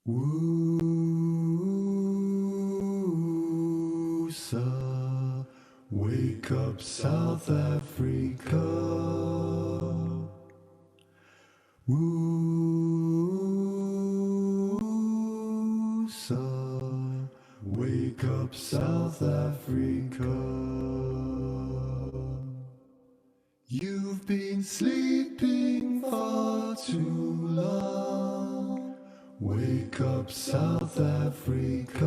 WuSA, wake up South Africa. WuSA, wake up South Africa. You've been sleeping far too long. Wake up South Africa.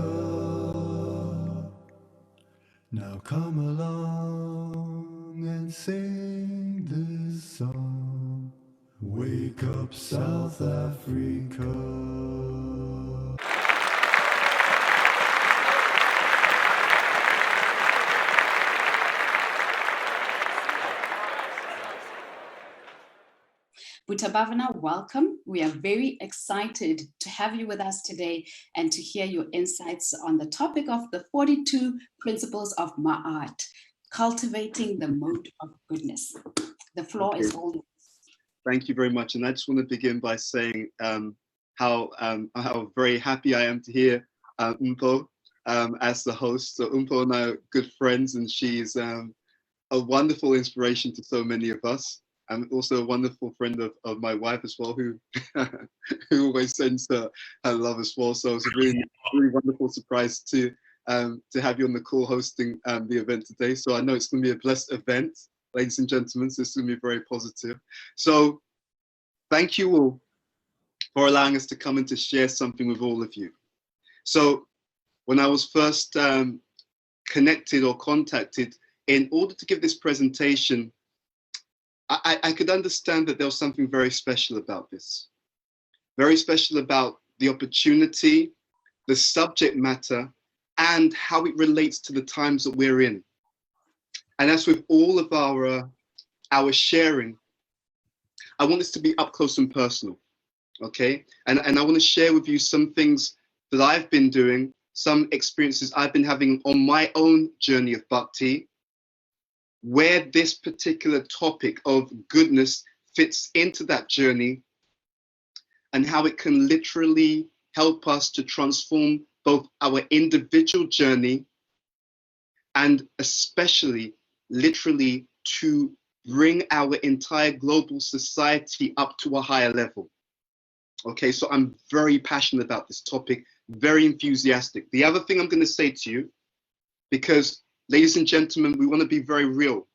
Now come along and sing this song. Wake up South Africa. Bhuta, Bhavana, welcome. We are very excited to have you with us today and to hear your insights on the topic of the 42 principles of Ma'at, cultivating the mode of goodness. The floor is all yours. Thank you very much. And I just want to begin by saying how very happy I am to hear Umpo as the host. So Umpo and I are good friends, and she's a wonderful inspiration to so many of us. And also a wonderful friend of my wife as well, who who always sends her love as well. So it's a really wonderful surprise to have you on the call hosting the event today. So I know it's going to be a blessed event, ladies and gentlemen. So it's going to be very positive. So thank you all for allowing us to come and to share something with all of you. So when I was first connected or contacted, in order to give this presentation, I could understand that there was something very special about this. Very special about the opportunity, the subject matter, and how it relates to the times that we're in. And as with all of our sharing, I want this to be up close and personal, okay? And I want to share with you some things that I've been doing, some experiences I've been having on my own journey of bhakti, where this particular topic of goodness fits into that journey, and how it can literally help us to transform both our individual journey and especially literally to bring our entire global society up to a higher level. Okay, so I'm very passionate about this topic, very enthusiastic. The other thing I'm going to say to you, because ladies and gentlemen, we want to be very real,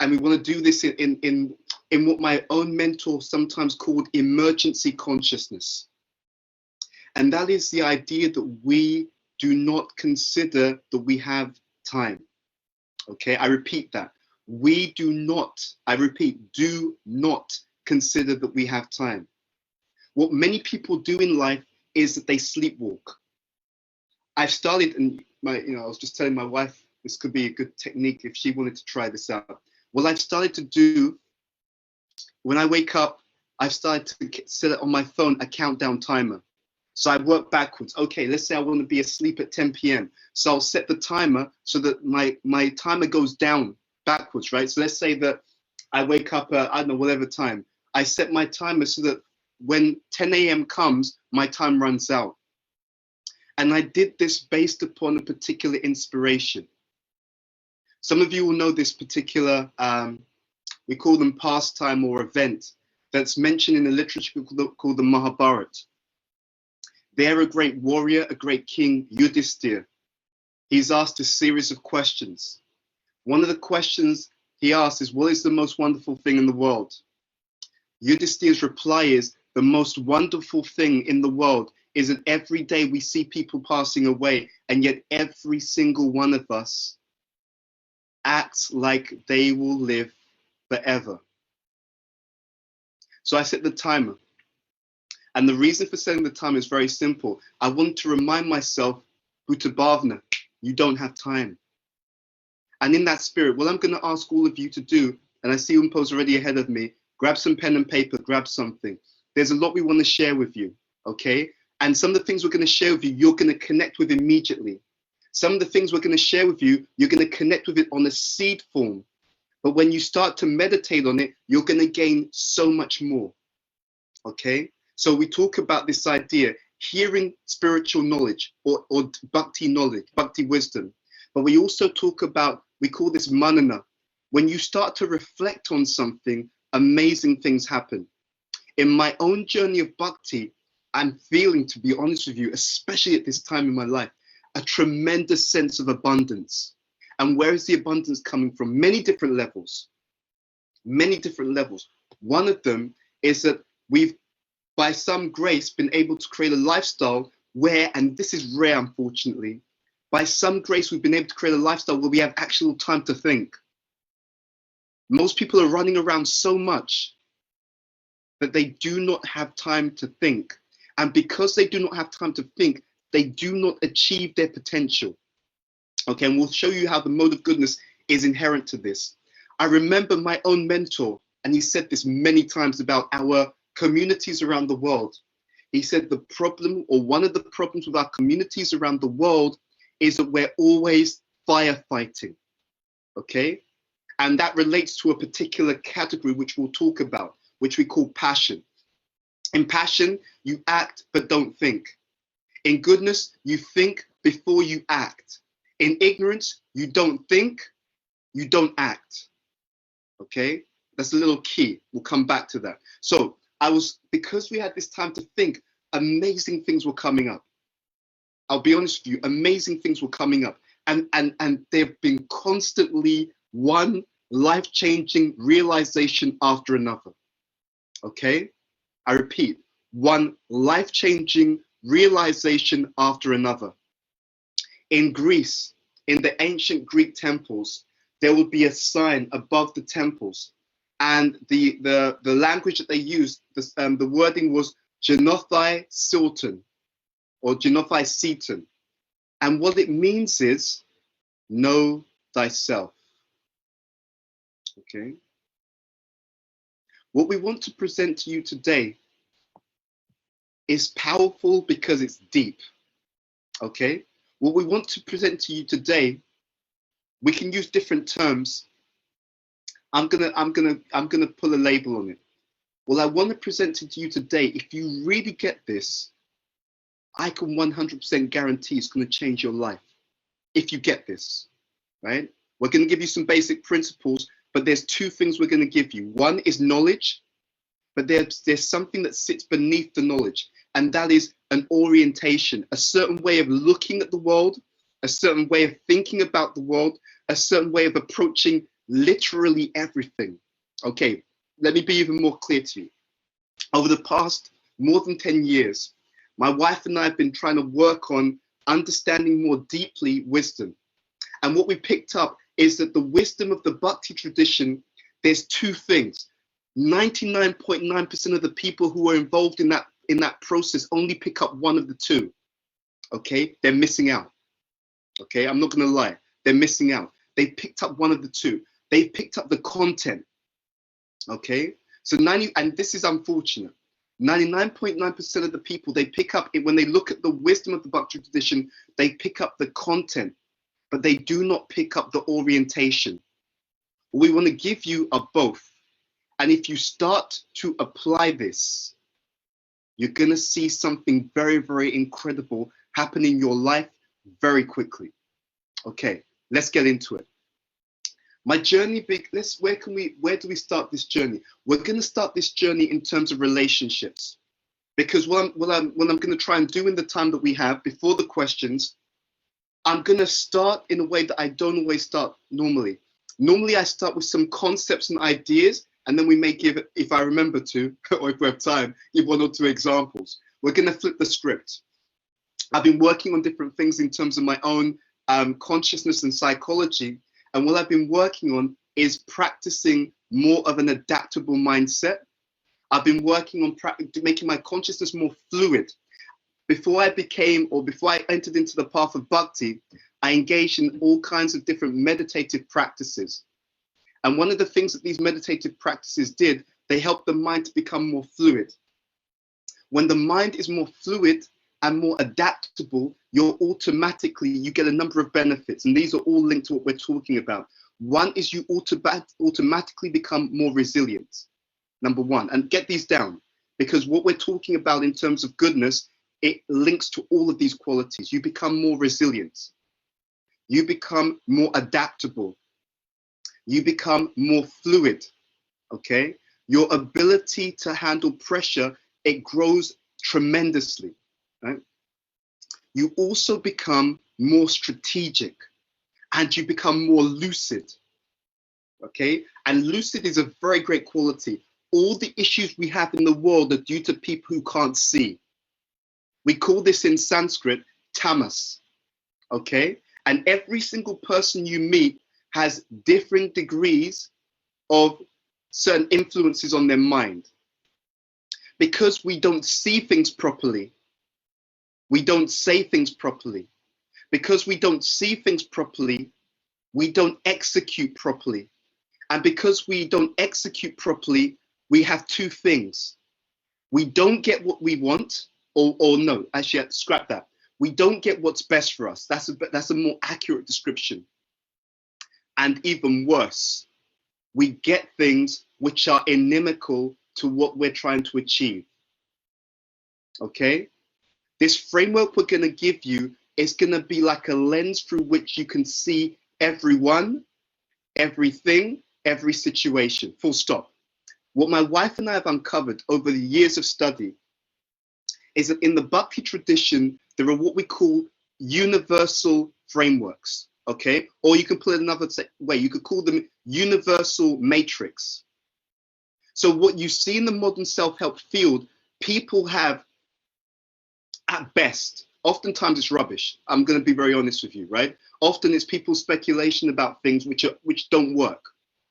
and we want to do this in what my own mentor sometimes called emergency consciousness. And that is the idea that we do not consider that we have time. Okay, I repeat that. We do not, I repeat, do not consider that we have time. What many people do in life is that they sleepwalk. I've started, and I was just telling my wife, this could be a good technique if she wanted to try this out. Well, I've started to do, when I wake up, I've started to set it on my phone, a countdown timer. So I work backwards. Okay, let's say I want to be asleep at 10 p.m. So I'll set the timer so that my timer goes down backwards, right? So let's say that I wake up at, I don't know, whatever time. I set my timer so that when 10 a.m. comes, my time runs out. And I did this based upon a particular inspiration. Some of you will know this particular, we call them pastime or event, that's mentioned in the literature called the Mahabharata. There, a great warrior, a great king, Yudhishthira, he's asked a series of questions. One of the questions he asks is, what is the most wonderful thing in the world? Yudhishthira's reply is, the most wonderful thing in the world is that every day we see people passing away, and yet every single one of us acts like they will live forever. So I set the timer. And the reason for setting the timer is very simple. I want to remind myself, Bhuta Bhavana, you don't have time. And in that spirit, what I'm going to ask all of you to do, and I see Umpo's already ahead of me, grab some pen and paper, grab something. There's a lot we want to share with you, okay? And some of the things we're going to share with you, you're going to connect with immediately. Some of the things we're going to share with you, you're going to connect with it on a seed form. But when you start to meditate on it, you're going to gain so much more, okay? So we talk about this idea, hearing spiritual knowledge or bhakti knowledge, bhakti wisdom. But we also talk about, we call this manana. When you start to reflect on something, amazing things happen. In my own journey of bhakti, I'm feeling, to be honest with you, especially at this time in my life, a tremendous sense of abundance. And where is the abundance coming from? Many different levels. Many different levels. One of them is that we've, by some grace, been able to create a lifestyle where, and this is rare, unfortunately, by some grace, we've been able to create a lifestyle where we have actual time to think. Most people are running around so much that they do not have time to think. And because they do not have time to think, they do not achieve their potential. Okay, and we'll show you how the mode of goodness is inherent to this. I remember my own mentor, and he said this many times about our communities around the world. He said the problem, or one of the problems with our communities around the world, is that we're always firefighting. Okay? And that relates to a particular category which we'll talk about, which we call passion. In passion, you act but don't think. In goodness, you think before you act. In ignorance, you don't think, you don't act. Okay? That's a little key. We'll come back to that. So because we had this time to think, amazing things were coming up. I'll be honest with you, amazing things were coming up. And they've been constantly one life-changing realization after another. Okay? I repeat, one life-changing realization after another. In Greece, in the ancient Greek temples, there would be a sign above the temples. And the language that they used, the wording was Genothai Silton, or Genothai Seton. And what it means is, know thyself. Okay? What we want to present to you today is powerful because it's deep. Okay? What we want to present to you today, we can use different terms. I'm gonna put a label on it. Well, I want to present it to you today. If you really get this, I can 100% guarantee it's going to change your life. If you get this, right? We're going to give you some basic principles, but there's two things we're going to give you. One is knowledge, but there's something that sits beneath the knowledge, and that is an orientation, a certain way of looking at the world, a certain way of thinking about the world, a certain way of approaching literally everything. Okay, let me be even more clear to you. Over the past more than 10 years, my wife and I have been trying to work on understanding more deeply wisdom. And what we picked up is that the wisdom of the Bhakti tradition, there's two things. 99.9% of the people who are involved in that process only pick up one of the two. Okay, they're missing out. Okay, I'm not gonna lie, they're missing out. They picked up one of the two. They picked up the content. Okay, so and this is unfortunate. 99.9% of the people, they pick up it when they look at the wisdom of the Bhakti tradition, they pick up the content, but they do not pick up the orientation. What we want to give you are both. And if you start to apply this, you're going to see something very, very incredible happen in your life very quickly. Okay, let's get into it. My journey, where do we start this journey? We're going to start this journey in terms of relationships, because what I'm going to try and do in the time that we have before the questions, I'm going to start in a way that I don't always start normally. Normally I start with some concepts and ideas, and then we may give, if I remember to, or if we have time, give one or two examples. We're going to flip the script. I've been working on different things in terms of my own consciousness and psychology. And what I've been working on is practicing more of an adaptable mindset. I've been working on making my consciousness more fluid. Before I entered into the path of bhakti, I engaged in all kinds of different meditative practices. And one of the things that these meditative practices did, they helped the mind to become more fluid. When the mind is more fluid and more adaptable, you get a number of benefits, and these are all linked to what we're talking about. One is you automatically become more resilient, number one, and get these down, because what we're talking about in terms of goodness it links to all of these qualities. You become more resilient. You become more adaptable. You become more fluid, okay? Your ability to handle pressure, it grows tremendously, right? You also become more strategic and you become more lucid, okay? And lucid is a very great quality. All the issues we have in the world are due to people who can't see. We call this in Sanskrit tamas, okay? And every single person you meet has different degrees of certain influences on their mind. Because we don't see things properly, we don't say things properly. Because we don't see things properly, we don't execute properly. And because we don't execute properly, we have two things. We don't get what we want, or no, actually, scrap that. We don't get what's best for us. That's a more accurate description. And even worse, we get things which are inimical to what we're trying to achieve. Okay? This framework we're going to give you is going to be like a lens through which you can see everyone, everything, every situation, full stop. What my wife and I have uncovered over the years of study is that in the Bhakti tradition, there are what we call universal frameworks, okay? Or you can put it another way, you could call them universal matrix. So what you see in the modern self-help field, people have, at best, oftentimes it's rubbish. I'm going to be very honest with you, right? Often it's people's speculation about things which don't work,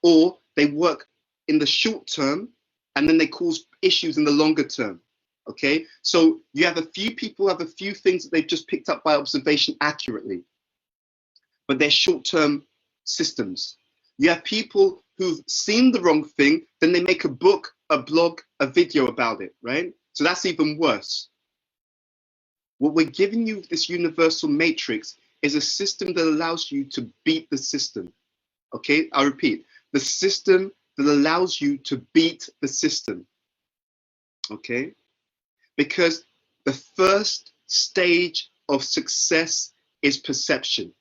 or they work in the short term and then they cause issues in the longer term. Okay, so you have a few people have a few things that they've just picked up by observation accurately, but they're short-term systems. You have people who've seen the wrong thing, then they make a book, a blog, a video about it, right? So that's even worse. What we're giving you, this universal matrix, is a system that allows you to beat the system. Okay, I repeat, the system that allows you to beat the system. Okay, because the first stage of success is perception.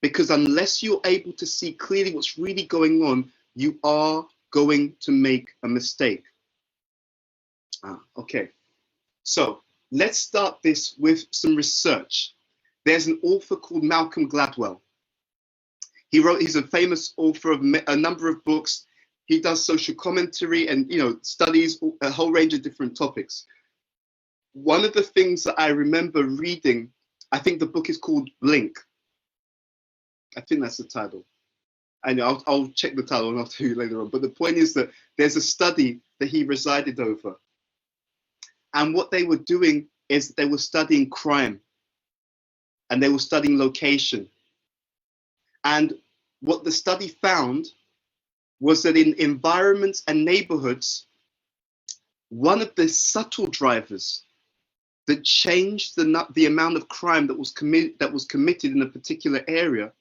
Because unless you're able to see clearly what's really going on, you are going to make a mistake. Okay, so let's start this with some research. There's an author called Malcolm Gladwell. He's a famous author of a number of books. He does social commentary and, studies a whole range of different topics. One of the things that I remember reading, I think the book is called Blink. I think that's the title. I know, I'll check the title and I'll tell you later on. But the point is that there's a study that he resided over. And what they were doing is they were studying crime and they were studying location. And what the study found was that in environments and neighborhoods, one of the subtle drivers that changed the amount of crime that was committed in a particular area,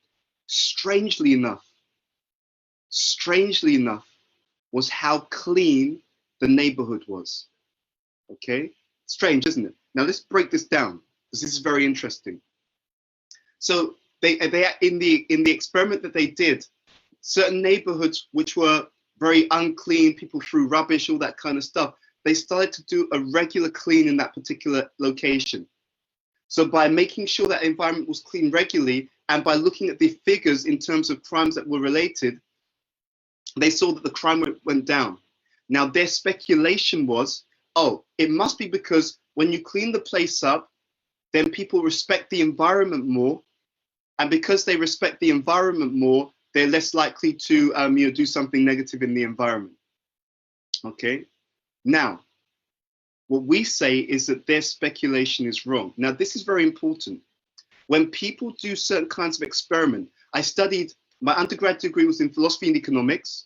strangely enough, was how clean the neighborhood was. Okay, strange, isn't it? Now let's break this down because this is very interesting. So they in the experiment that they did, certain neighborhoods which were very unclean, people threw rubbish, all that kind of stuff, they started to do a regular clean in that particular location. So by making sure that environment was clean regularly and by looking at the figures in terms of crimes that were related, they saw that the crime went down. Now their speculation was, oh, it must be because when you clean the place up, then people respect the environment more. And because they respect the environment more, they're less likely to do something negative in the environment. Okay. Now, what we say is that their speculation is wrong. Now, this is very important. When people do certain kinds of experiment, my undergrad degree was in philosophy and economics,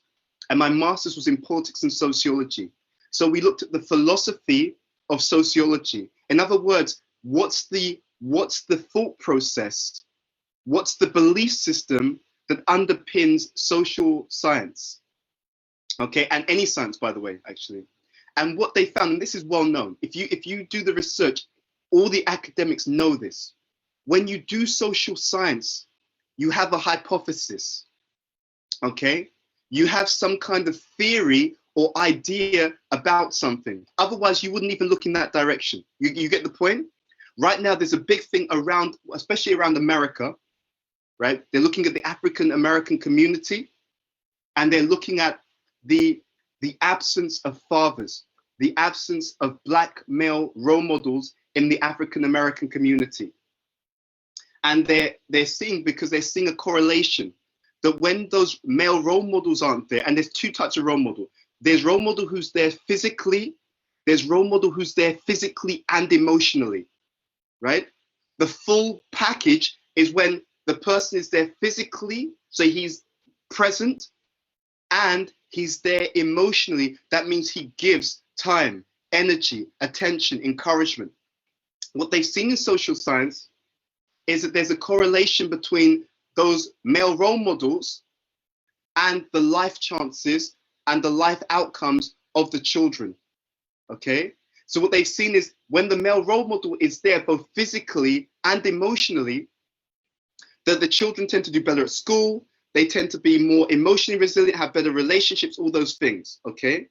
and my master's was in politics and sociology. So we looked at the philosophy of sociology. In other words, what's the thought process? What's the belief system that underpins social science? Okay, and any science, by the way, actually. And what they found, and this is well known, if you do the research, all the academics know this. When you do social science, you have a hypothesis, okay? You have some kind of theory or idea about something. Otherwise, you wouldn't even look in that direction. You get the point? Right now, there's a big thing around, especially around America, right? They're looking at the African American community, and they're looking at the absence of fathers, the absence of Black male role models in the African American community. And they're seeing, because they're seeing a correlation that when those male role models aren't there, and there's two types of role model. There's role model who's there physically, there's role model who's there physically and emotionally, right? The full package is when the person is there physically, so he's present, and he's there emotionally. That means he gives time, energy, attention, encouragement. What they've seen in social science is that there's a correlation between those male role models and the life chances and the life outcomes of the children, okay? So what they've seen is when the male role model is there both physically and emotionally, that the children tend to do better at school, they tend to be more emotionally resilient, have better relationships, all those things, okay?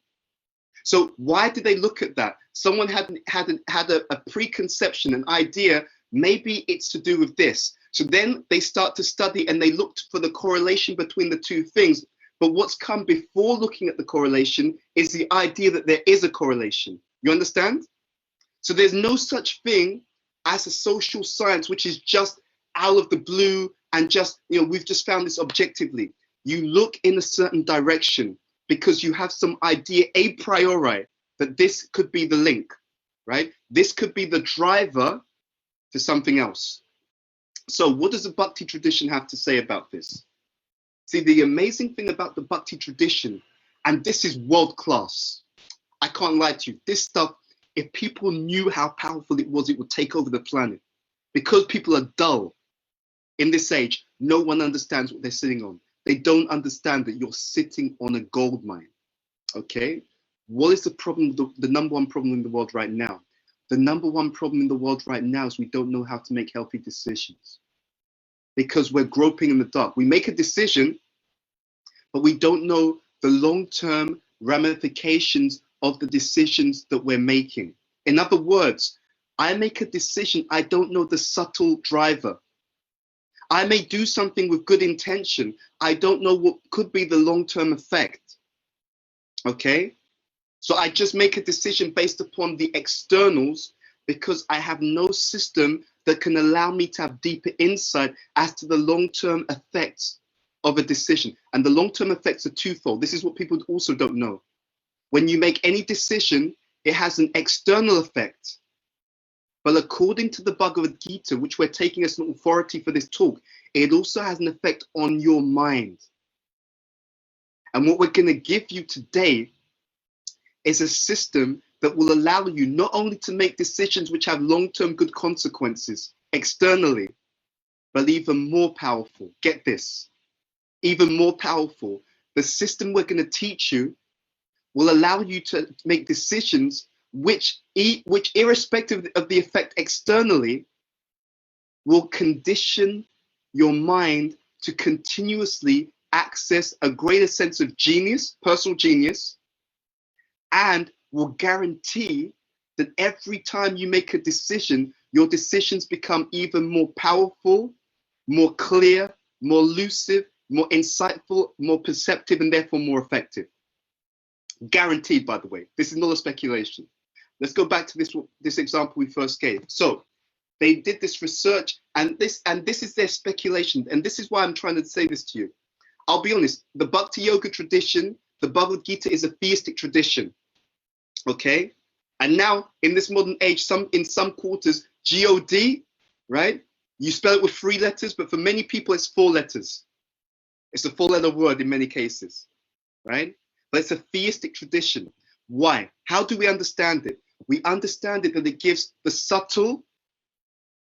So why did they look at that? Someone had a preconception, an idea, maybe it's to do with this. So then they start to study and they looked for the correlation between the two things. But what's come before looking at the correlation is the idea that there is a correlation. You understand? So there's no such thing as a social science, which is just out of the blue and just, we've just found this objectively. You look in a certain direction because you have some idea a priori that this could be the link, right? This could be the driver to something else. So what does the Bhakti tradition have to say about this? See, the amazing thing about the Bhakti tradition, and this is world class, I can't lie to you, this stuff, if people knew how powerful it was, it would take over the planet. Because people are dull in this age, no one understands what they're sitting on. They don't understand that you're sitting on a gold mine, okay? What is the problem, the number one problem in the world right now? The number one problem in the world right now is we don't know how to make healthy decisions because we're groping in the dark. We make a decision, but we don't know the long-term ramifications of the decisions that we're making. In other words, I make a decision, I don't know the subtle driver. I may do something with good intention. I don't know what could be the long-term effect, okay? So I just make a decision based upon the externals because I have no system that can allow me to have deeper insight as to the long-term effects of a decision. And the long-term effects are twofold. This is what people also don't know. When you make any decision, it has an external effect. But according to the Bhagavad Gita, which we're taking as an authority for this talk, it also has an effect on your mind. And what we're going to give you today is a system that will allow you not only to make decisions which have long-term good consequences externally, but even more powerful. Get this, even more powerful. The system we're going to teach you will allow you to make decisions which irrespective of the effect externally, will condition your mind to continuously access a greater sense of genius, personal genius, and will guarantee that every time you make a decision, your decisions become even more powerful, more clear, more lucid, more insightful, more perceptive, and therefore more effective. Guaranteed, by the way. This is not a speculation. Let's go back to this example we first gave. So they did this research, and this is their speculation, and this is why I'm trying to say this to you. I'll be honest, the Bhakti Yoga tradition, the Bhagavad Gita is a theistic tradition, okay? And now in this modern age, in some quarters, G-O-D, right? You spell it with 3 letters, but for many people it's 4 letters. It's a 4-letter word in many cases, right? But it's a theistic tradition. Why? How do we understand it? We understand it that it gives the subtle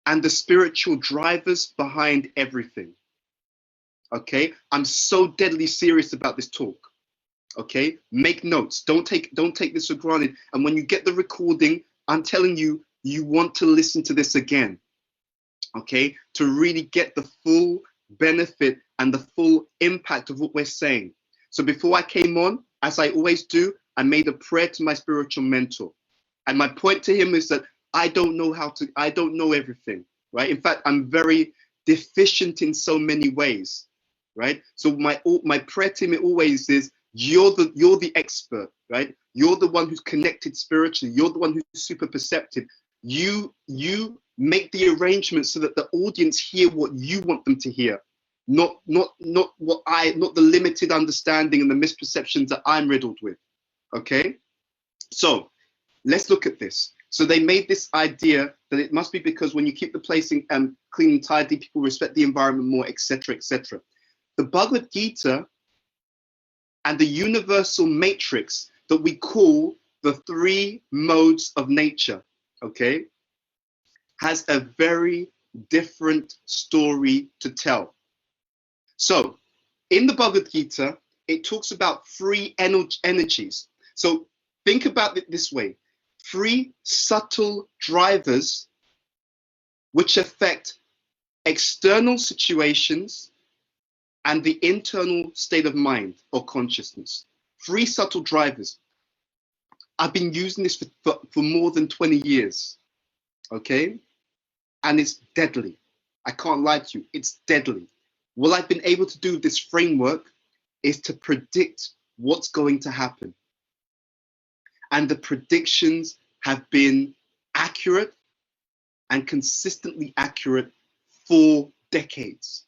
and the spiritual drivers behind everything. Okay? I'm so deadly serious about this talk. Okay, make notes. Don't take this for granted. And when you get the recording, I'm telling you, you want to listen to this again. Okay, to really get the full benefit and the full impact of what we're saying. So before I came on, as I always do, I made a prayer to my spiritual mentor. And my point to him is that I don't know everything, right? In fact, I'm very deficient in so many ways, right? So my prayer to him always is, you're the expert, right? You're the one who's connected spiritually. You're the one who's super perceptive. You make the arrangements so that the audience hear what you want them to hear, not the limited understanding and the misperceptions that I'm riddled with. Okay, so let's look at this. So they made this idea that it must be because when you keep the place clean and tidy, people respect the environment more, etc., etc. The Bhagavad Gita and the universal matrix that we call the three modes of nature, okay, has a very different story to tell. So in the Bhagavad Gita, it talks about three energies. So think about it this way: three subtle drivers which affect external situations and the internal state of mind or consciousness. Three subtle drivers. I've been using this for more than 20 years, okay? And it's deadly. I can't lie to you, it's deadly. What I've been able to do with this framework is to predict what's going to happen. And the predictions have been accurate and consistently accurate for decades.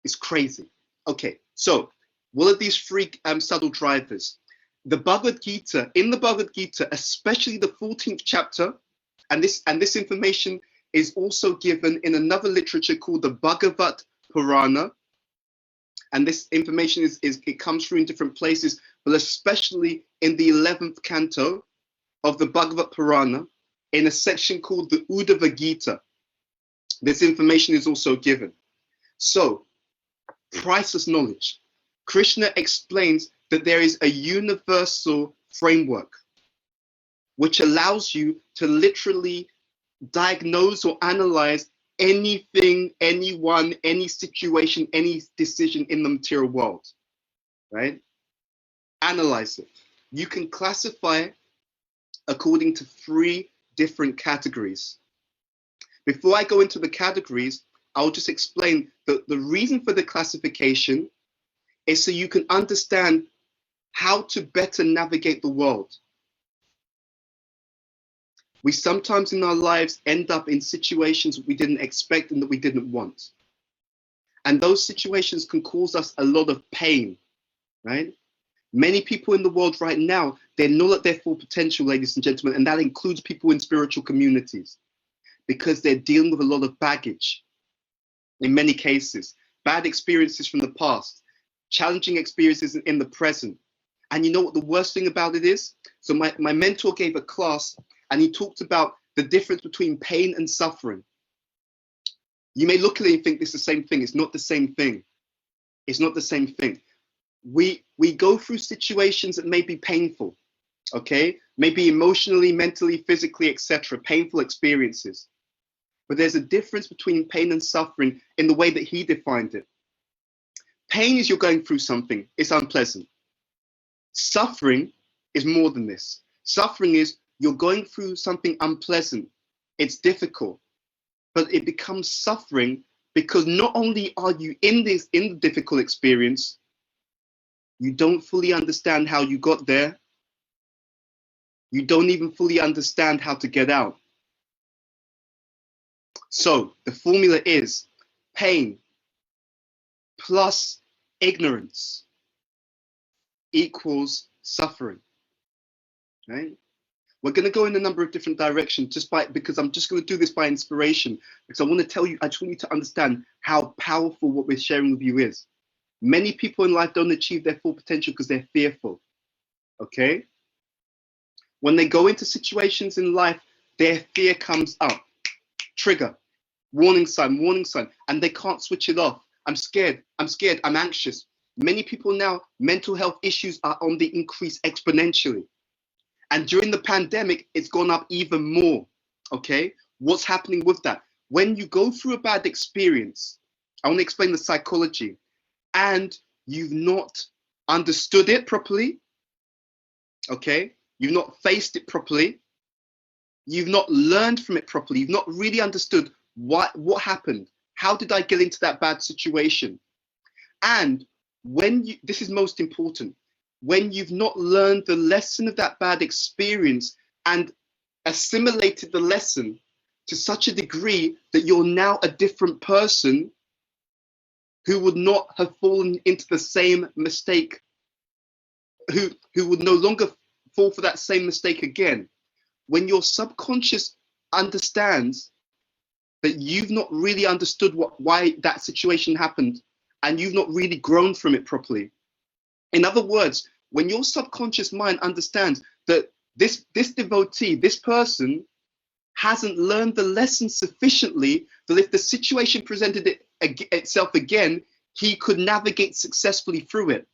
It's crazy. Okay, so what are these three subtle drivers? The Bhagavad Gita, in the Bhagavad Gita, especially the 14th chapter, and this information is also given in another literature called the Bhagavat Purana. And this information it comes through in different places, but especially in the 11th canto of the Bhagavat Purana, in a section called the Uddhava Gita. This information is also given. So, priceless knowledge. Krishna explains that there is a universal framework which allows you to literally diagnose or analyze anything, anyone, any situation, any decision in the material world, right? Analyze it. You can classify according to three different categories. Before I go into the categories, I'll just explain that the reason for the classification is so you can understand how to better navigate the world. We sometimes in our lives end up in situations we didn't expect and that we didn't want. And those situations can cause us a lot of pain, right? Many people in the world right now, they're not at their full potential, ladies and gentlemen, and that includes people in spiritual communities, because they're dealing with a lot of baggage. In many cases, bad experiences from the past, challenging experiences in the present. And you know what the worst thing about it is? So my mentor gave a class and he talked about the difference between pain and suffering. You may look at it and think it's the same thing. It's not the same thing. It's not the same thing. We go through situations that may be painful, okay? Maybe emotionally, mentally, physically, etc., painful experiences. But there's a difference between pain and suffering in the way that he defined it. Pain is you're going through something, it's unpleasant. Suffering is more than this. Suffering is you're going through something unpleasant, it's difficult, but it becomes suffering because not only are you in the difficult experience, you don't fully understand how you got there. You don't even fully understand how to get out. So the formula is pain plus ignorance equals suffering, right? We're going to go in a number of different directions because I'm just going to do this by inspiration, because I want to tell you, I just want you to understand how powerful what we're sharing with you is. Many people in life don't achieve their full potential because they're fearful, okay? When they go into situations in life, their fear comes up, trigger, warning sign, and they can't switch it off. I'm scared, I'm anxious. Many people now, mental health issues are on the increase exponentially. And during the pandemic, it's gone up even more, okay? What's happening with that? When you go through a bad experience, I want to explain the psychology, and you've not understood it properly, okay? You've not faced it properly. You've not learned from it properly. You've not really understood what happened. How did I get into that bad situation? And when you, this is most important, when you've not learned the lesson of that bad experience and assimilated the lesson to such a degree that you're now a different person who would not have fallen into the same mistake, who would no longer fall for that same mistake again. When your subconscious understands that you've not really understood why that situation happened, and you've not really grown from it properly. In other words, when your subconscious mind understands that this devotee, this person, hasn't learned the lesson sufficiently that if the situation presented itself again, he could navigate successfully through it.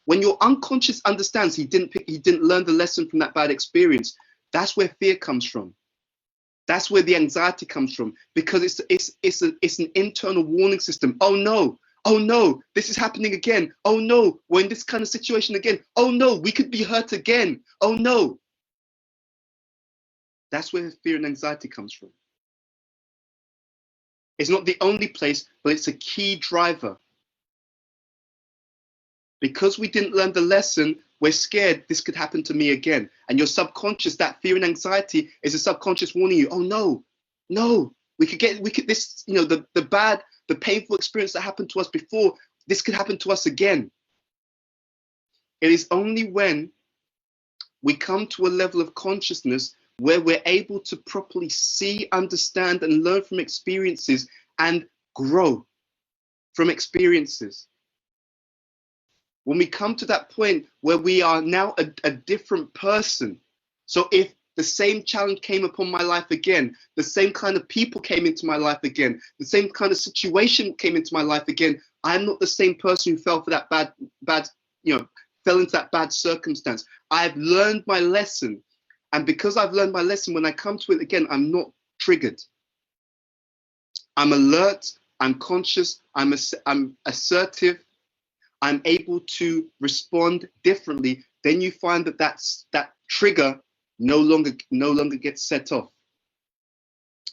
When your unconscious understands he didn't learn the lesson from that bad experience, that's where fear comes from. That's where the anxiety comes from, because it's an internal warning system. Oh no, this is happening again. Oh no, we're in this kind of situation again. Oh no, we could be hurt again. Oh no. That's where fear and anxiety comes from. It's not the only place, but it's a key driver. Because we didn't learn the lesson, we're scared this could happen to me again. And your subconscious, that fear and anxiety is a subconscious warning you, oh no, we could this, you know, the painful experience that happened to us before, this could happen to us again. It is only when we come to a level of consciousness where we're able to properly see, understand, and learn from experiences and grow from experiences. When we come to that point where we are now a different person. So if the same challenge came upon my life again, the same kind of people came into my life again, the same kind of situation came into my life again, I'm not the same person who fell for that bad, you know, fell into that bad circumstance. I've learned my lesson. And because I've learned my lesson, when I come to it again, I'm not triggered. I'm alert, I'm conscious, I'm assertive, I'm able to respond differently. Then you find that that trigger no longer gets set off.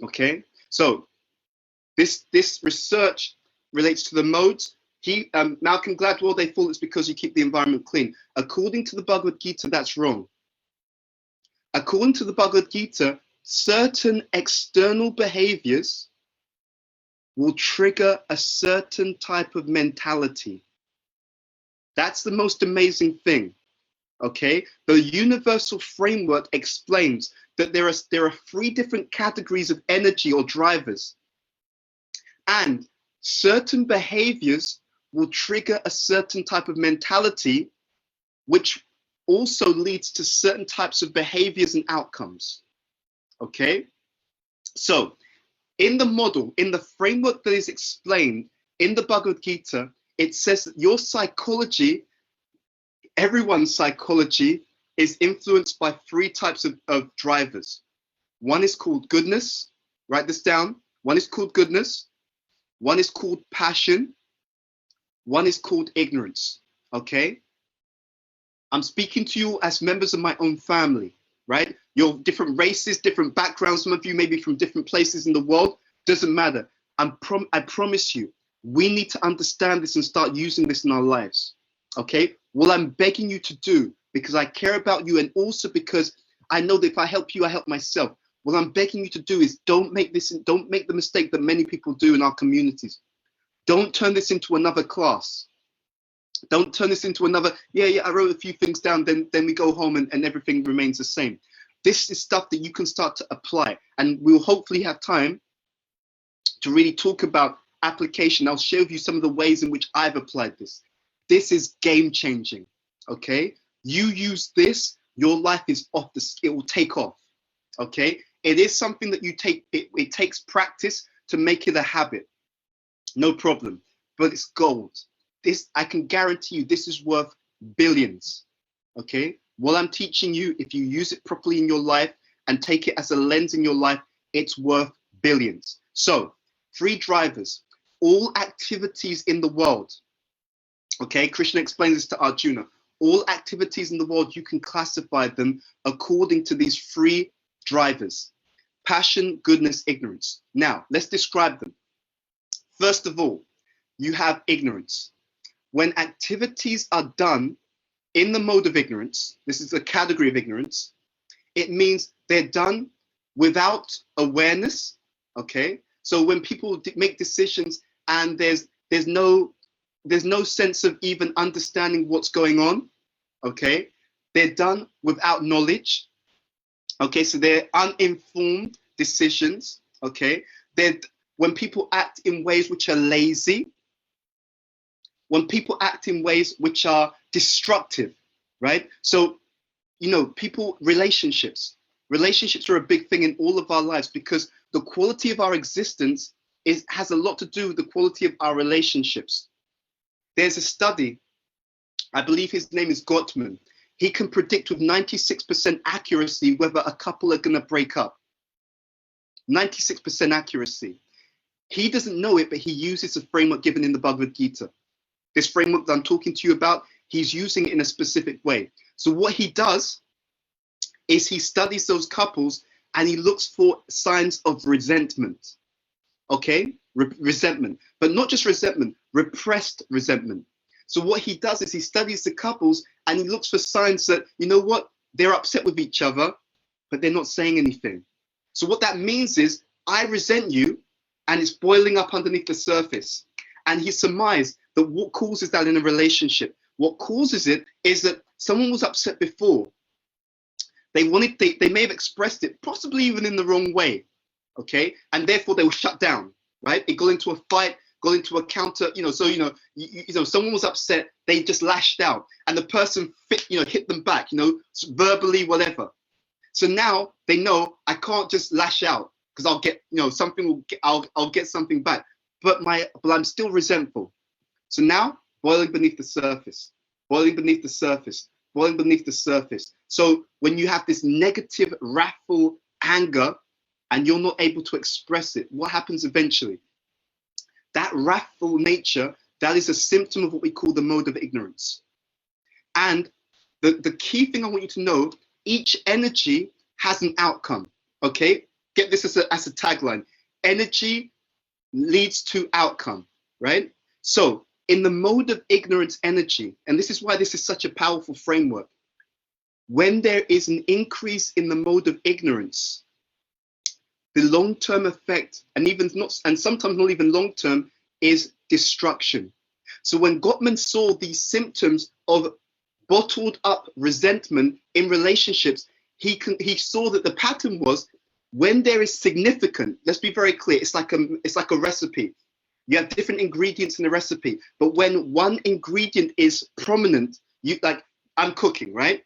Okay, so this research relates to the modes. Malcolm Gladwell, they thought it's because you keep the environment clean. According to the Bhagavad Gita, that's wrong. According to the Bhagavad Gita, certain external behaviors will trigger a certain type of mentality. That's the most amazing thing. Okay, the universal framework explains that there are 3 different categories of energy or drivers, and certain behaviors will trigger a certain type of mentality, which also leads to certain types of behaviors and outcomes. Okay, so in the model, in the framework that is explained in the Bhagavad Gita, it says that your psychology, everyone's psychology, is influenced by 3 types of drivers. One is called goodness. Write this down. One is called goodness. One is called passion. One is called ignorance. Okay? I'm speaking to you as members of my own family, right? You're different races, different backgrounds. Some of you may be from different places in the world. Doesn't matter. I promise you, we need to understand this and start using this in our lives. Okay? What I'm begging you to do, because I care about you and also because I know that if I help you, I help myself. What I'm begging you to do is don't make the mistake that many people do in our communities. Don't turn this into another class. Don't turn this into another, I wrote a few things down, then we go home and everything remains the same. This is stuff that you can start to apply, and we'll hopefully have time to really talk about application. I'll share with you some of the ways in which I've applied this. This is game changing, okay? You use this, your life is off it will take off, okay? It is something that you take, it takes practice to make it a habit, no problem, but it's gold. this, I can guarantee you, this is worth billions. Okay, what I'm teaching you, if you use it properly in your life and take it as a lens in your life, it's worth billions. So 3 drivers, all activities in the world. Okay, Krishna explains this to Arjuna. All activities in the world, you can classify them according to these 3 drivers: passion, goodness, ignorance. Now, let's describe them. First of all, you have ignorance. When activities are done in the mode of ignorance, this is a category of ignorance, it means they're done without awareness. Okay, so when people make decisions and there's no sense of even understanding what's going on, okay, they're done without knowledge. Okay, so they're uninformed decisions. Okay, when people act in ways which are lazy, when people act in ways which are destructive, right? So, you know, relationships are a big thing in all of our lives, because the quality of our existence has a lot to do with the quality of our relationships. There's a study, I believe his name is Gottman. He can predict with 96% accuracy whether a couple are going to break up. 96% accuracy. He doesn't know it, but he uses a framework given in the Bhagavad Gita. This framework that I'm talking to you about, he's using it in a specific way. So what he does is he studies those couples and he looks for signs of resentment. Okay, resentment, but not just resentment, repressed resentment. So what he does is he studies the couples and he looks for signs that, you know what, they're upset with each other, but they're not saying anything. So what that means is, I resent you, and it's boiling up underneath the surface. And he surmised that what causes that in a relationship, what causes it is that someone was upset before. They may have expressed it, possibly even in the wrong way, okay? And therefore they were shut down, right? It got into a fight, got into a counter, you know, so, you know, someone was upset, they just lashed out, and the person hit them back, you know, verbally, whatever. So now they know, I can't just lash out because I'll get, you know, I'll get something back, but I'm still resentful. So now, boiling beneath the surface, boiling beneath the surface, boiling beneath the surface. So when you have this negative, wrathful anger and you're not able to express it, what happens eventually? That wrathful nature, that is a symptom of what we call the mode of ignorance. And the key thing I want you to know, each energy has an outcome, okay? Get this as a tagline. Energy leads to outcome, right? So in the mode of ignorance energy, and this is why this is such a powerful framework, when there is an increase in the mode of ignorance, the long-term effect, and sometimes not even long-term, is destruction. So when Gottman saw these symptoms of bottled up resentment in relationships, he saw that the pattern was, when there is significant, let's be very clear, it's like a recipe. You have different ingredients in a recipe, but when one ingredient is prominent, I'm cooking, right?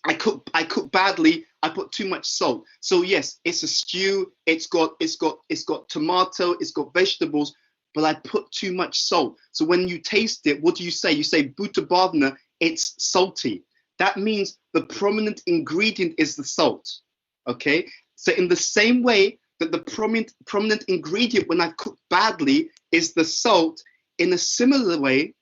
I cook badly. I put too much salt. So yes, it's a stew. It's got tomato. It's got vegetables, but I put too much salt. So when you taste it, what do you say? You say Bhuta Bhavana. It's salty. That means the prominent ingredient is the salt. Okay. So in the same way that the prominent ingredient when I cook badly is the salt, in a similar way,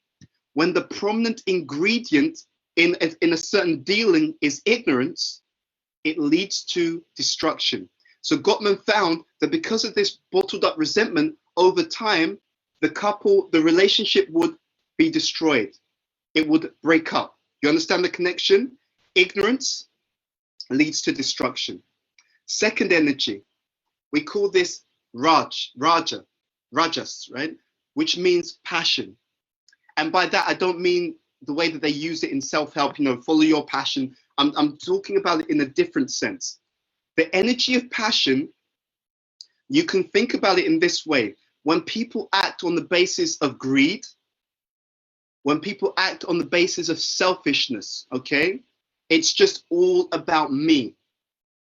when the prominent ingredient in a certain dealing is ignorance, it leads to destruction. So Gottman found that because of this bottled up resentment, over time, the relationship would be destroyed. It would break up. You understand the connection? Ignorance leads to destruction. Second energy, we call this rajas, right? Which means passion. And by that, I don't mean the way that they use it in self-help, follow your passion. I'm talking about it in a different sense. The energy of passion, you can think about it in this way. When people act on the basis of greed, when people act on the basis of selfishness, okay? It's just all about me,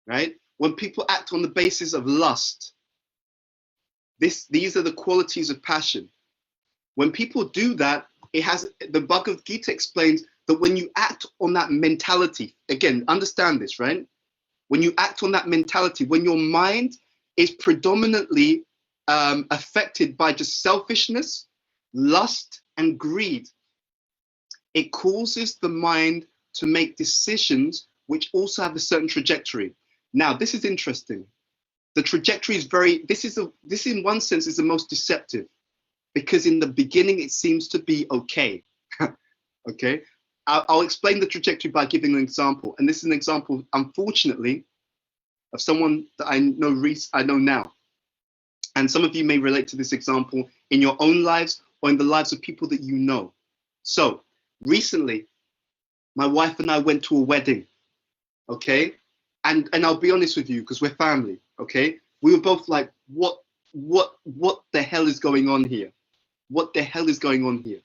right? When people act on the basis of lust, these are the qualities of passion. When people do that, the Bhagavad Gita explains that when you act on that mentality, again, understand this, right? When you act on that mentality, when your mind is predominantly affected by just selfishness, lust, and greed, it causes the mind to make decisions which also have a certain trajectory. Now, this is interesting. The trajectory is this in one sense is the most deceptive, because in the beginning it seems to be okay. Okay, I'll explain the trajectory by giving an example, and this is an example, unfortunately, of someone that I know now, and some of you may relate to this example in your own lives or in the lives of people that you know. So recently, my wife and I went to a wedding, okay, and I'll be honest with you, because we're family, okay, we were both like, what the hell is going on here? What the hell is going on here,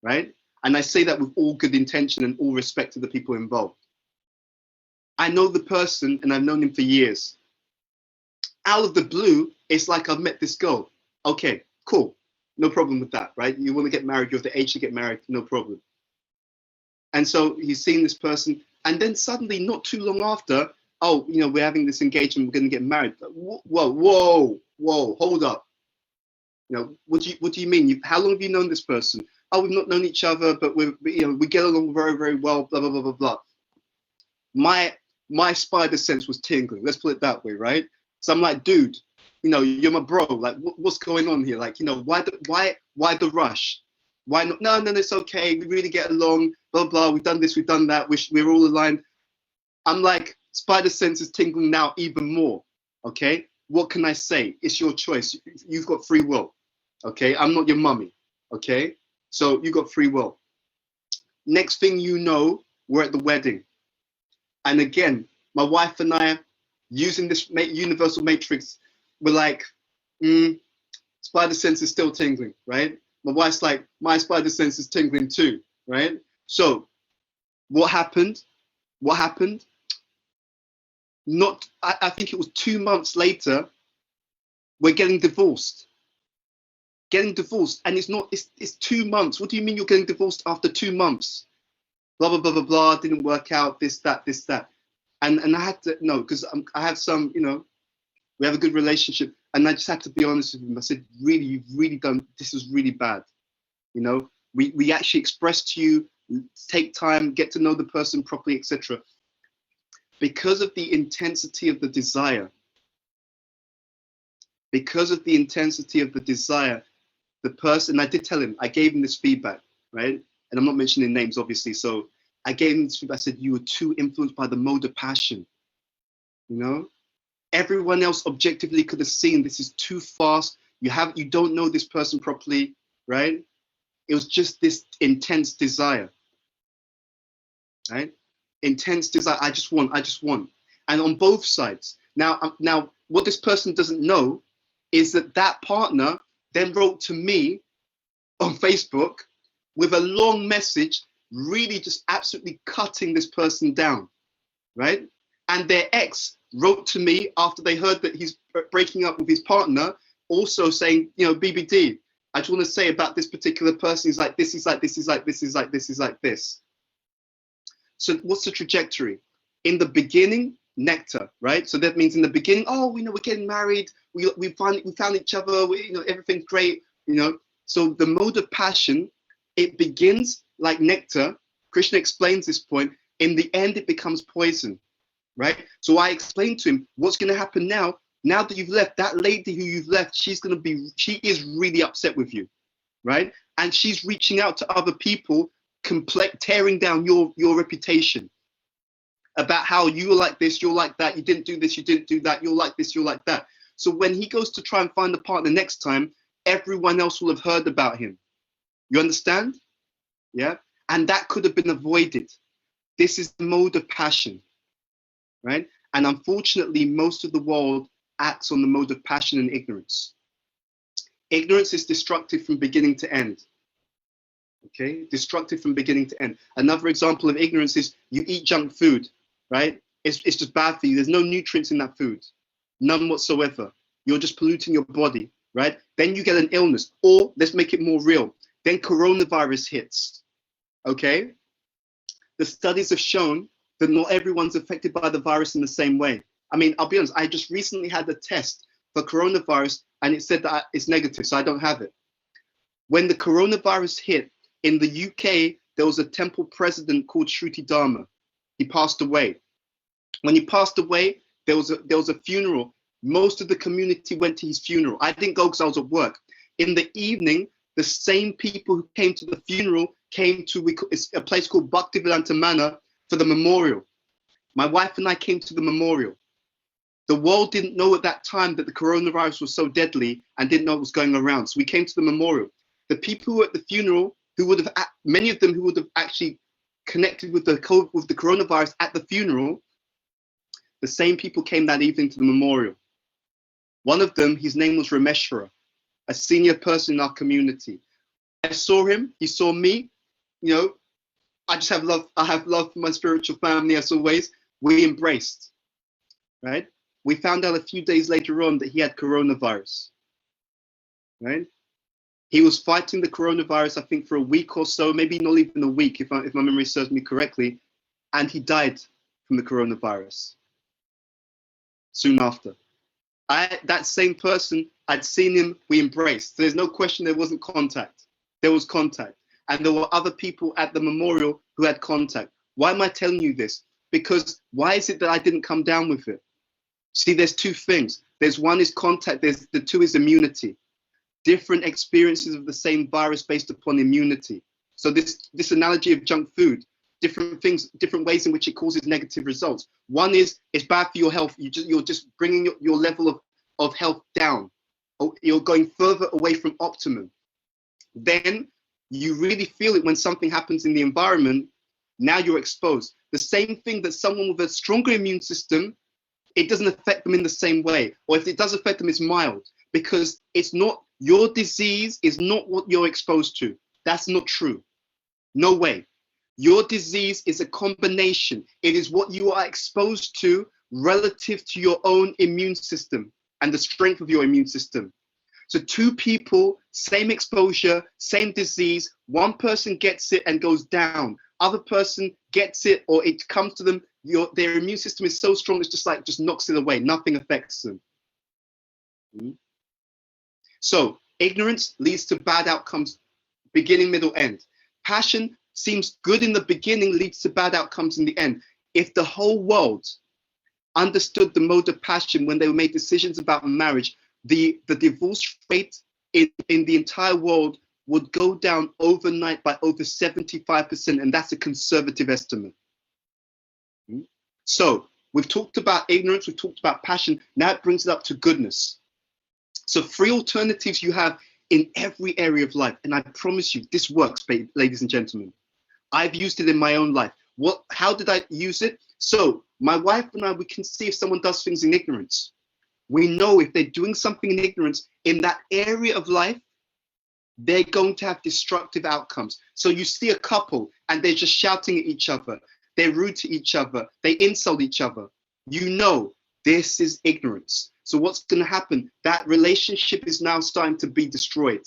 right? And I say that with all good intention and all respect to the people involved. I know the person and I've known him for years. Out of the blue, it's like I've met this girl. Okay, cool. No problem with that, right? You want to get married, you're of the age to get married, no problem. And so he's seeing this person, and then suddenly, not too long after, oh, you know, we're having this engagement, we're going to get married. Whoa, hold up. You know, what do you mean? How long have you known this person? Oh, we've not known each other, but we get along very, very well, blah, blah, blah, blah, blah. My spider sense was tingling. Let's put it that way, right? So I'm like, dude, you know, you're my bro. Like, what's going on here? Like, you know, why the rush? Why not? No, it's okay. We really get along, blah, blah. We've done this, we've done that. We're all aligned. I'm like, spider sense is tingling now even more, okay? What can I say? It's your choice. You've got free will, okay? I'm not your mummy, okay? So you got free will. Next thing you know, we're at the wedding. And again, my wife and I, using this universal matrix, we're like, spider sense is still tingling, right? My wife's like, my spider sense is tingling too, right? So what happened? I think it was 2 months later, we're getting divorced. And it's 2 months. What do you mean you're getting divorced after 2 months? Blah, blah, blah, blah, blah, didn't work out, this, that. And I had to, no, because I have some, you know, we have a good relationship. And I just had to be honest with him. I said, really, you've really done, this is really bad. You know, we actually express to you, take time, get to know the person properly, etc. Because of the intensity of the desire, the person, I did tell him, I gave him this feedback, right? And I'm not mentioning names, obviously. So I gave him this feedback. I said, you were too influenced by the mode of passion. You know, everyone else objectively could have seen this is too fast. You don't know this person properly, right? It was just this intense desire, right? Intense desire. I just want. And on both sides. Now, what this person doesn't know is that partner then wrote to me on Facebook with a long message, really just absolutely cutting this person down, right? And their ex wrote to me after they heard that he's breaking up with his partner, also saying, you know, BBD, I just want to say about this particular person, he's like this, he's like this, he's like this, he's like this, he's like this. So what's the trajectory? In the beginning, nectar, right? So that means in the beginning, oh, we know we're getting married, we found each other, you know, everything's great, you know. So the mode of passion, it begins like nectar. Krishna explains this point. In the end, it becomes poison, right? So I explained to him, what's going to happen now? Now that you've left, that lady who you've left, she is really upset with you, right? And she's reaching out to other people, tearing down your reputation about how you are like this, you're like that, you didn't do this, you didn't do that, you're like this, you're like that. So when he goes to try and find a partner next time, everyone else will have heard about him. You understand? Yeah? And that could have been avoided. This is the mode of passion, right? And unfortunately, most of the world acts on the mode of passion and ignorance. Ignorance is destructive from beginning to end. Okay? Destructive from beginning to end. Another example of ignorance is you eat junk food, right? It's just bad for you. There's no nutrients in that food. None whatsoever. You're just polluting your body, right? Then you get an illness. Or let's make it more real. Then coronavirus hits, okay? The studies have shown that not everyone's affected by the virus in the same way. I mean, I'll be honest, I just recently had a test for coronavirus and it said that it's negative, so I don't have it. When the coronavirus hit, in the UK, there was a temple president called Shruti Dharma. He passed away. When he passed away, there was a funeral. Most of the community went to his funeral. I didn't go because I was at work. In the evening, the same people who came to the funeral came to a place called Bhaktivedanta Manor for the memorial. My wife and I came to the memorial. The world didn't know at that time that the coronavirus was so deadly and didn't know what was going around. So we came to the memorial. The people who were at the funeral, many of them who would have actually connected with the coronavirus at the funeral, the same people came that evening to the memorial. One of them, his name was Rameshwara, a senior person in our community. I saw him, he saw me, you know, I have love for my spiritual family as always. We embraced, right? We found out a few days later on that he had coronavirus, right? He was fighting the coronavirus, I think, for a week or so, maybe not even a week, if my memory serves me correctly, and he died from the coronavirus soon after. That same person, I'd seen him, we embraced. So there's no question there wasn't contact. There was contact. And there were other people at the memorial who had contact. Why am I telling you this? Because why is it that I didn't come down with it? See, there's two things. There's one is contact, the two is immunity. Different experiences of the same virus based upon immunity. So this analogy of junk food, different things, different ways in which it causes negative results. One is it's bad for your health. You're just bringing your level of health down. You're going further away from optimum. Then you really feel it when something happens in the environment. Now you're exposed. The same thing that someone with a stronger immune system, it doesn't affect them in the same way. Or if it does affect them, it's mild, because it's not, your disease is not what you're exposed to. That's not true. No way. Your disease is a combination. It is what you are exposed to relative to your own immune system and the strength of your immune system. So two people, same exposure, same disease, one person gets it and goes down. Other person gets it or it comes to them, their immune system is so strong, it's just knocks it away. Nothing affects them. So ignorance leads to bad outcomes, beginning, middle, end. Passion seems good in the beginning, leads to bad outcomes in the end. If the whole world understood the mode of passion when they made decisions about marriage, the divorce rate in the entire world would go down overnight by over 75%, and that's a conservative estimate. So we've talked about ignorance, we've talked about passion, now it brings it up to goodness. So 3 alternatives you have in every area of life, and I promise you this works, ladies and gentlemen. I've used it in my own life. How did I use it? So my wife and I, we can see if someone does things in ignorance. We know if they're doing something in ignorance in that area of life, they're going to have destructive outcomes. So you see a couple and they're just shouting at each other. They're rude to each other. They insult each other. You know, this is ignorance. So what's going to happen? That relationship is now starting to be destroyed.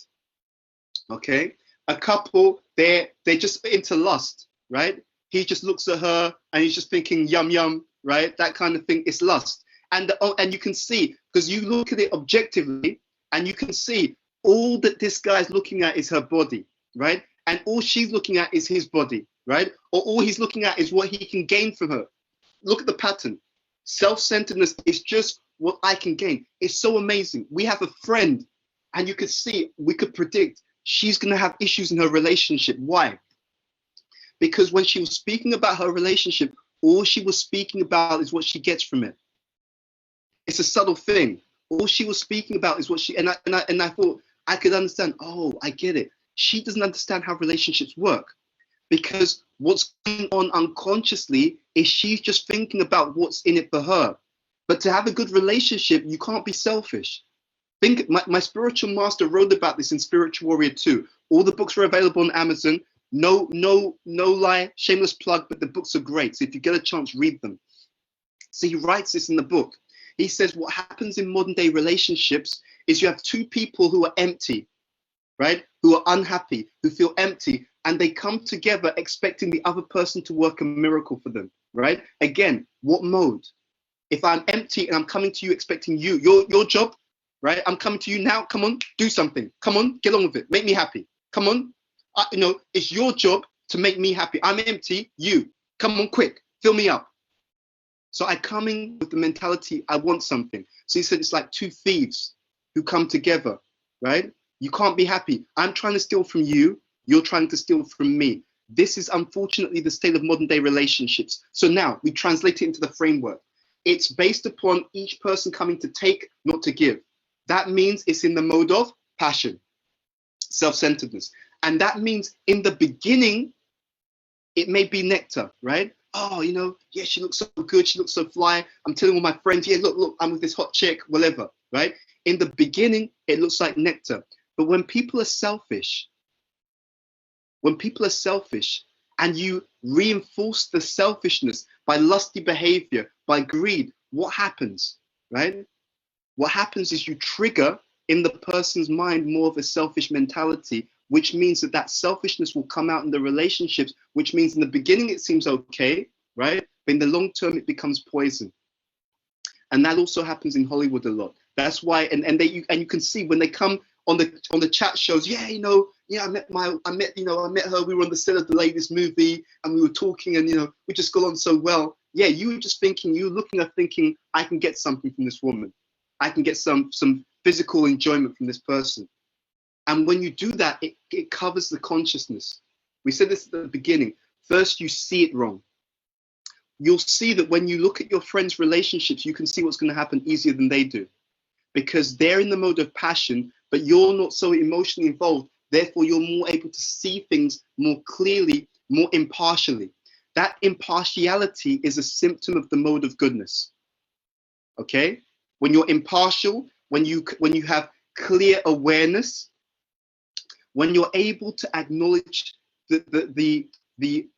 Okay? A couple, they're just into lust, right? He just looks at her and he's just thinking yum yum, right? That kind of thing. It's lust. And you can see, because you look at it objectively and you can see all that this guy's looking at is her body, right? And all she's looking at is his body, right? Or all he's looking at is what he can gain from her. Look at the pattern. Self-centeredness is just what I can gain. It's so amazing. We have a friend and you could see, we could predict she's going to have issues in her relationship. Why? Because when she was speaking about her relationship, all she was speaking about is what she gets from it. It's a subtle thing. All she was speaking about is what she, and I thought I could understand. Oh, I get it. She doesn't understand how relationships work, because what's going on unconsciously is she's just thinking about what's in it for her. But to have a good relationship, you can't be selfish. Think, my spiritual master wrote about this in Spiritual Warrior 2. All the books are available on Amazon. No lie, shameless plug, but the books are great. So if you get a chance, read them. So he writes this in the book. He says what happens in modern day relationships is you have two people who are empty. right? Who are unhappy, who feel empty, and they come together expecting the other person to work a miracle for them, right? Again, what mode? If I'm empty and I'm coming to you expecting you, your job, right? I'm coming to you now. Come on, do something. Come on, get on with it. Make me happy. Come on. It's your job to make me happy. I'm empty. You, come on, quick, fill me up. So I come in with the mentality, I want something. So he said it's like two thieves who come together, right? You can't be happy. I'm trying to steal from you. You're trying to steal from me. This is unfortunately the state of modern day relationships. So now we translate it into the framework. It's based upon each person coming to take, not to give. That means it's in the mode of passion, self-centeredness. And that means in the beginning, it may be nectar, right? Oh, yeah, she looks so good. She looks so fly. I'm telling all my friends, yeah, look, I'm with this hot chick, whatever, right? In the beginning, it looks like nectar. But when people are selfish, and you reinforce the selfishness by lusty behavior, by greed, what happens, right? What happens is you trigger in the person's mind more of a selfish mentality, which means that selfishness will come out in the relationships, which means in the beginning it seems okay, right? But in the long term, it becomes poison. And that also happens in Hollywood a lot. That's why, and you can see when they come on the chat shows, yeah, I met her, we were on the set of the latest movie and we were talking and, we just got on so well. Yeah, you were just thinking, thinking, I can get something from this woman. I can get some physical enjoyment from this person. And when you do that, it covers the consciousness. We said this at the beginning. First, you see it wrong. You'll see that when you look at your friends' relationships, you can see what's going to happen easier than they do. Because they're in the mode of passion, but you're not so emotionally involved. Therefore, you're more able to see things more clearly, more impartially. That impartiality is a symptom of the mode of goodness. Okay? When you're impartial, when you have clear awareness, when you're able to acknowledge the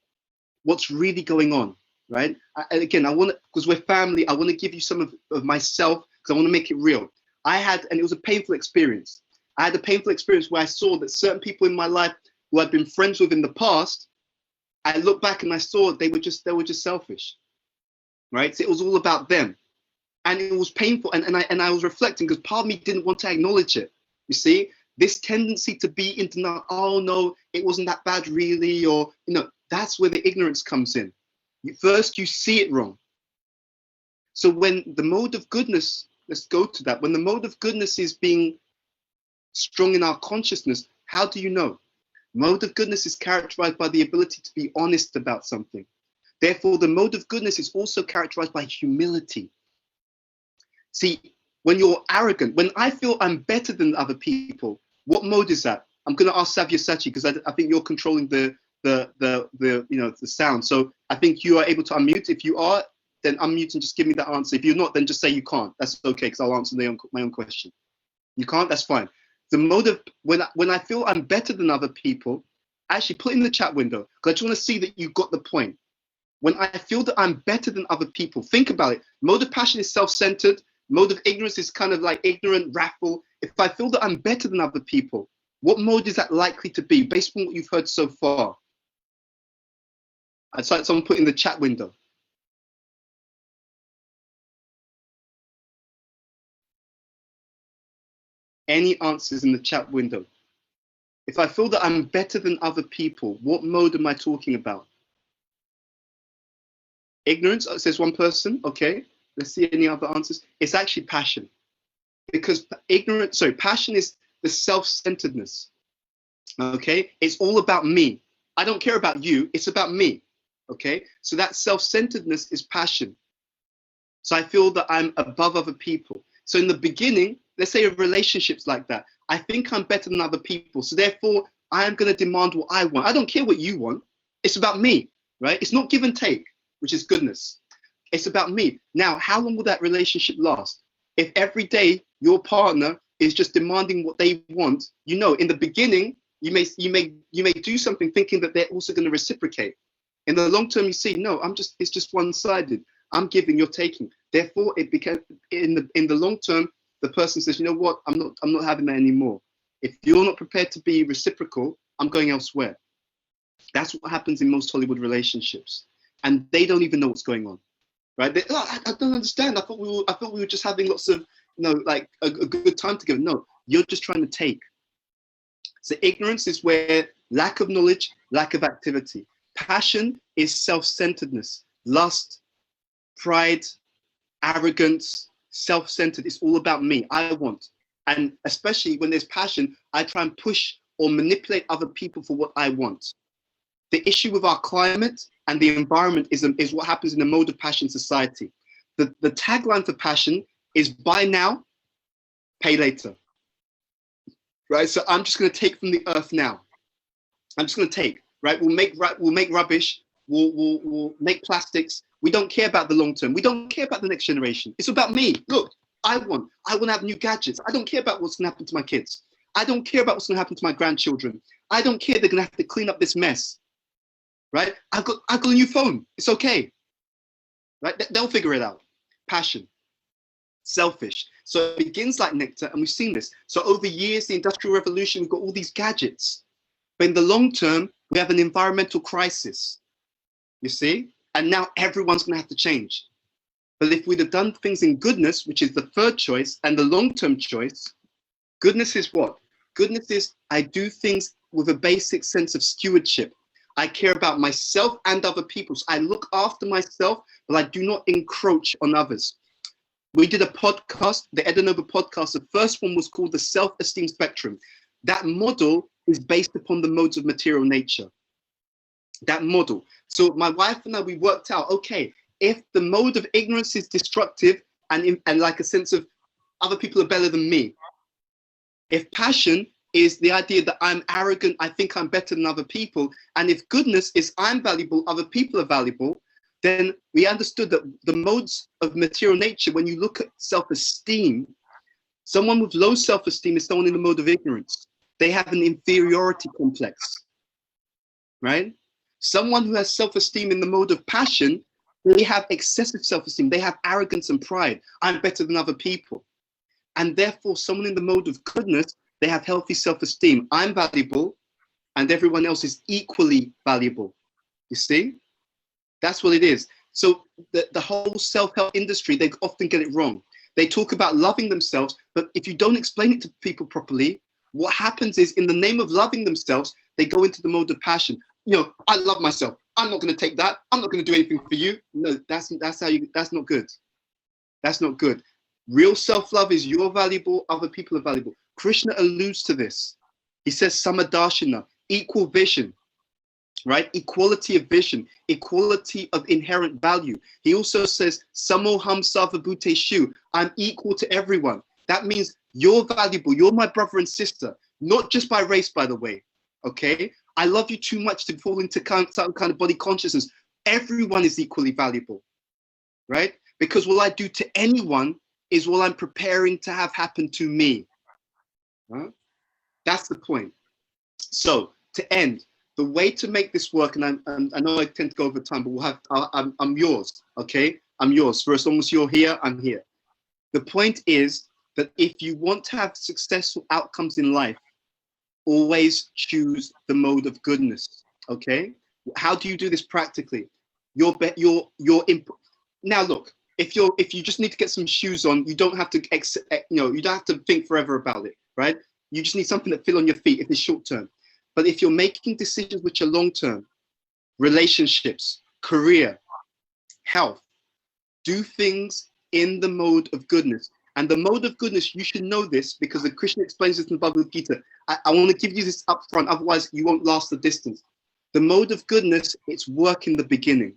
what's really going on, right? Again, I want to, because we're family, I want to give you some of myself, because I want to make it real. And it was a painful experience. I had a painful experience where I saw that certain people in my life who I'd been friends with in the past, I looked back and I saw they were just selfish, right? So it was all about them. And it was painful. And I was reflecting because part of me didn't want to acknowledge it. You see, this tendency to be in denial, oh no, it wasn't that bad really, or, that's where the ignorance comes in. First, you see it wrong. So when the mode of goodness, let's go to that. When the mode of goodness is being strong in our consciousness, how do you know? Mode of goodness is characterized by the ability to be honest about something. Therefore, the mode of goodness is also characterized by humility. See, when you're arrogant, when I feel I'm better than other people, what mode is that? I'm going to ask Sabyasachi because I think you're controlling the sound. So I think you are able to unmute. If you are, then unmute and just give me that answer. If you're not, then just say you can't. That's okay, because I'll answer my own question. You can't? That's fine. The mode of when I feel I'm better than other people, actually put in the chat window, because I just want to see that you got the point. When I feel that I'm better than other people, think about it. Mode of passion is self-centered. Mode of ignorance is kind of like ignorant, wrathful. If I feel that I'm better than other people, what mode is that likely to be based on what you've heard so far? I'd like someone put in the chat window. Any answers in the chat window? If I feel that I'm better than other people, what mode am I talking about? Ignorance, says one person. Okay, let's see any other answers. It's actually passion. Because passion is the self-centeredness. Okay, it's all about me. I don't care about you, it's about me. Okay, so that self-centeredness is passion. So I feel that I'm above other people. So in the beginning, let's say a relationship's like that. I think I'm better than other people. So therefore, I am going to demand what I want. I don't care what you want. It's about me, right? It's not give and take, which is goodness. It's about me. Now, how long will that relationship last? If every day your partner is just demanding what they want, in the beginning, you may do something thinking that they're also going to reciprocate. In the long term, you see, no, it's just one-sided. I'm giving, you're taking. Therefore, it became in the long term, the person says, you know what, I'm not having that anymore. If you're not prepared to be reciprocal, I'm going elsewhere. That's what happens in most Hollywood relationships. And they don't even know what's going on, right? They, oh, I don't understand. I thought we were just having lots of, like a good time together. No, you're just trying to take. So ignorance is where lack of knowledge, lack of activity. Passion is self-centeredness, lust, pride, arrogance, self-centered. It's all about me. I want. And especially when there's passion, I try and push or manipulate other people for what I want. The issue with our climate and the environment is what happens in the mode of passion society. The tagline for passion is buy now, pay later. Right? So I'm just going to take from the earth now. I'm just going to take, right? We'll make rubbish. We'll make plastics. We don't care about the long term. We don't care about the next generation. It's about me. Look, I want to have new gadgets. I don't care about what's going to happen to my kids. I don't care about what's going to happen to my grandchildren. I don't care they're going to have to clean up this mess. Right? I've got a new phone. It's okay. Right? They'll figure it out. Passion. Selfish. So it begins like nectar, and we've seen this. So over years, the Industrial Revolution, we've got all these gadgets. But in the long term, we have an environmental crisis. You see? And now everyone's going to have to change. But if we'd have done things in goodness, which is the third choice, and the long-term choice, goodness is what? Goodness is I do things with a basic sense of stewardship. I care about myself and other people. So I look after myself, but I do not encroach on others. We did a podcast, the Edenova podcast. The first one was called the Self-Esteem Spectrum. That model is based upon the modes of material nature. That model. So my wife and I, we worked out, okay, if the mode of ignorance is destructive and like a sense of other people are better than me, if passion is the idea that I'm arrogant, I think I'm better than other people, and if goodness is I'm valuable, other people are valuable, then we understood that the modes of material nature, when you look at self-esteem, someone with low self-esteem is someone in the mode of ignorance. They have an inferiority complex, right? Someone who has self-esteem in the mode of passion, they have excessive self-esteem. They have arrogance and pride. I'm better than other people. And therefore, someone in the mode of goodness, they have healthy self-esteem. I'm valuable, and everyone else is equally valuable. You see? That's what it is. So the whole self-help industry, they often get it wrong. They talk about loving themselves, but if you don't explain it to people properly, what happens is in the name of loving themselves, they go into the mode of passion. I love myself. I'm not going to take that. I'm not going to do anything for you. No, that's not good. That's not good. Real self-love is you're valuable, other people are valuable. Krishna alludes to this. He says samadarshana, equal vision, right? Equality of vision, equality of inherent value. He also says samoham sarva bhuteshu, I'm equal to everyone. That means you're valuable. You're my brother and sister, not just by race, by the way. Okay? I love you too much to fall into some kind of body consciousness. Everyone is equally valuable, right? Because what I do to anyone is what I'm preparing to have happen to me. Huh? That's the point. So to end, the way to make this work, and I know I tend to go over time, but I'm yours, okay? I'm yours. For as long as you're here, I'm here. The point is that if you want to have successful outcomes in life, always choose the mode of goodness, okay? How do you do this practically? Now look, if you just need to get some shoes on, you don't have to, you don't have to think forever about it, right? You just need something that fits on your feet if it's short term. But if you're making decisions which are long term, relationships, career, health, do things in the mode of goodness. And the mode of goodness, you should know this because the Krishna explains this in the Bhagavad Gita. I want to give you this up front, otherwise you won't last the distance. The mode of goodness, it's work in the beginning,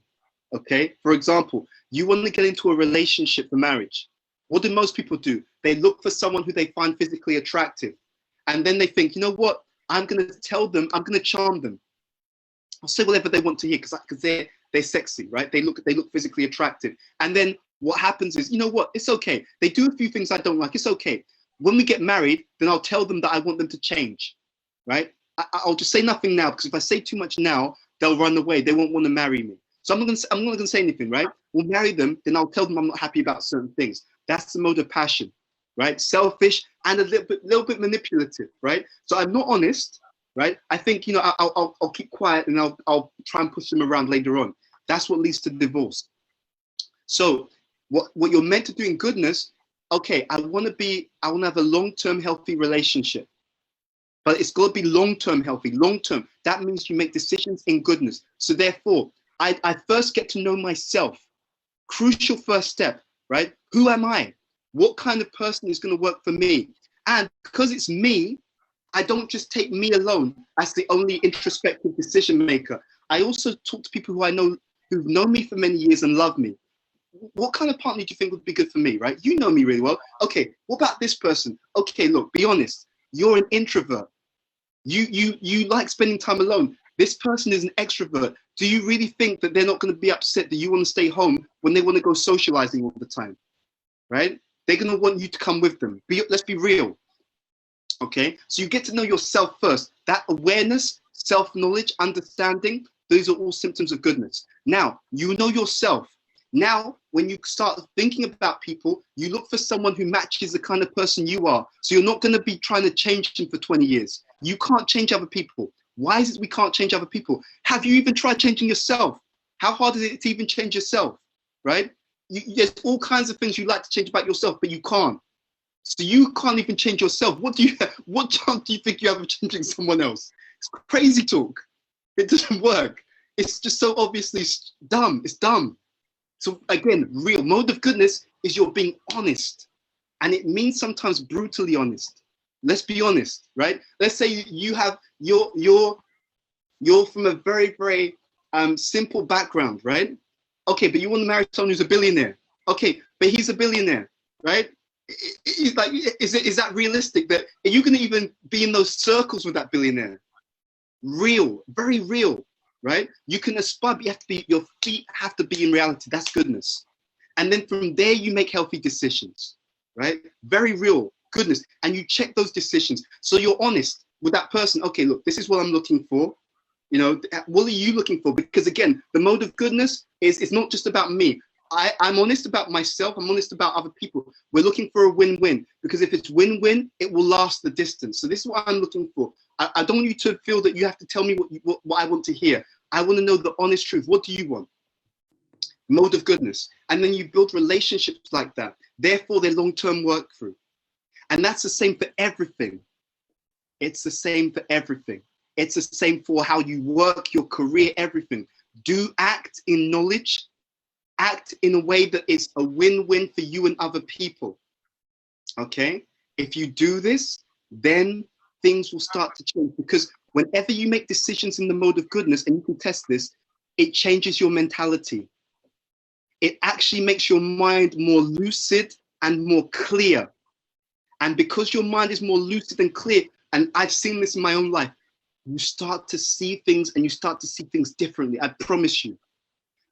okay? For example, you want to get into a relationship for marriage. What do most people do? They look for someone who they find physically attractive. And then they think, you know what? I'm going to tell them, I'm going to charm them. I'll say whatever they want to hear because they're sexy, right? They look physically attractive. And then what happens is, you know what? It's okay. They do a few things I don't like. It's okay. When we get married, then I'll tell them that I want them to change, right? I'll just say nothing now because if I say too much now, they'll run away. They won't want to marry me. So I'm not going to say anything, right? We'll marry them, then I'll tell them I'm not happy about certain things. That's the mode of passion, right? Selfish and a little bit manipulative, right? So I'm not honest, right? I think, you know, I'll keep quiet and I'll try and push them around later on. That's what leads to divorce. So what you're meant to do in goodness, okay, I want to have a long-term healthy relationship, but it's got to be long-term healthy, long-term. That means you make decisions in goodness. So therefore, I first get to know myself. Crucial first step, right? Who am I? What kind of person is going to work for me? And because it's me, I don't just take me alone as the only introspective decision maker. I also talk to people who I know, who've known me for many years and love me. What kind of partner do you think would be good for me, right? You know me really well. Okay, what about this person? Okay, look, be honest. You're an introvert. You like spending time alone. This person is an extrovert. Do you really think that they're not going to be upset that you want to stay home when they want to go socializing all the time, right? They're going to want you to come with them. Let's be real, okay? So you get to know yourself first. That awareness, self-knowledge, understanding, those are all symptoms of goodness. Now, you know yourself. Now, when you start thinking about people, you look for someone who matches the kind of person you are. So you're not going to be trying to change them for 20 years. You can't change other people. Why is it we can't change other people? Have you even tried changing yourself? How hard is it to even change yourself, right? There's all kinds of things you like to change about yourself, but you can't. So you can't even change yourself. What chance do you think you have of changing someone else? It's crazy talk. It doesn't work. It's just so obviously dumb. It's dumb. So again, real mode of goodness is you're being honest. And it means sometimes brutally honest. Let's be honest, right? Let's say you're from a very, very simple background, right? Okay, but you want to marry someone who's a billionaire. Okay, but he's a billionaire, right? Is that realistic? That are you going to even be in those circles with that billionaire? Real, very real, right? You can aspire, but your feet have to be in reality. That's goodness. And then from there, you make healthy decisions, right? Very real goodness. And you check those decisions. So you're honest with that person. Okay, look, this is what I'm looking for. You know, what are you looking for? Because again, the mode of goodness is not just about me. I'm honest about myself. I'm honest about other people. We're looking for a win-win, because if it's win-win, it will last the distance. So this is what I'm looking for. I don't want you to feel that you have to tell me what I want to hear. I want to know the honest truth. What do you want? Mode of goodness. And then you build relationships like that. Therefore, they're long-term work through. And that's the same for everything. It's the same for everything. It's the same for how you work, your career, everything. Do act in knowledge. Act in a way that is a win-win for you and other people. Okay? If you do this, then things will start to change, because whenever you make decisions in the mode of goodness, and you can test this, it changes your mentality. It actually makes your mind more lucid and more clear. And because your mind is more lucid and clear, and I've seen this in my own life, you start to see things, and you start to see things differently. I promise you.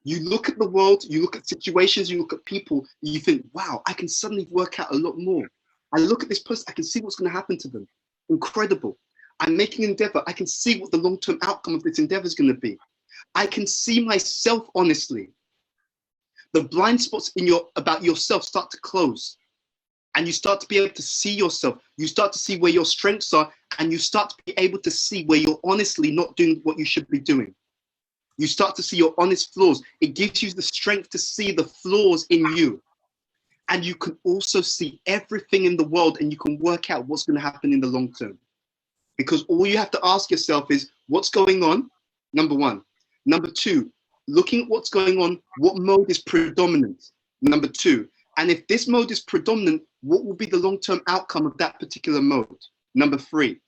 You look at the world, you look at situations, you look at people, you think, wow, I can suddenly work out a lot more. I look at this person, I can see what's going to happen to them. Incredible. I'm making an endeavor. I can see what the long-term outcome of this endeavor is going to be. I can see myself honestly. The blind spots about yourself start to close. And you start to be able to see yourself. You start to see where your strengths are, and you start to be able to see where you're honestly not doing what you should be doing. You start to see your honest flaws. It gives you the strength to see the flaws in you. And you can also see everything in the world, and you can work out what's going to happen in the long term. Because all you have to ask yourself is, what's going on? Number one. Number two, looking at what's going on, what mode is predominant? Number two. And if this mode is predominant, what will be the long-term outcome of that particular mode? Number three.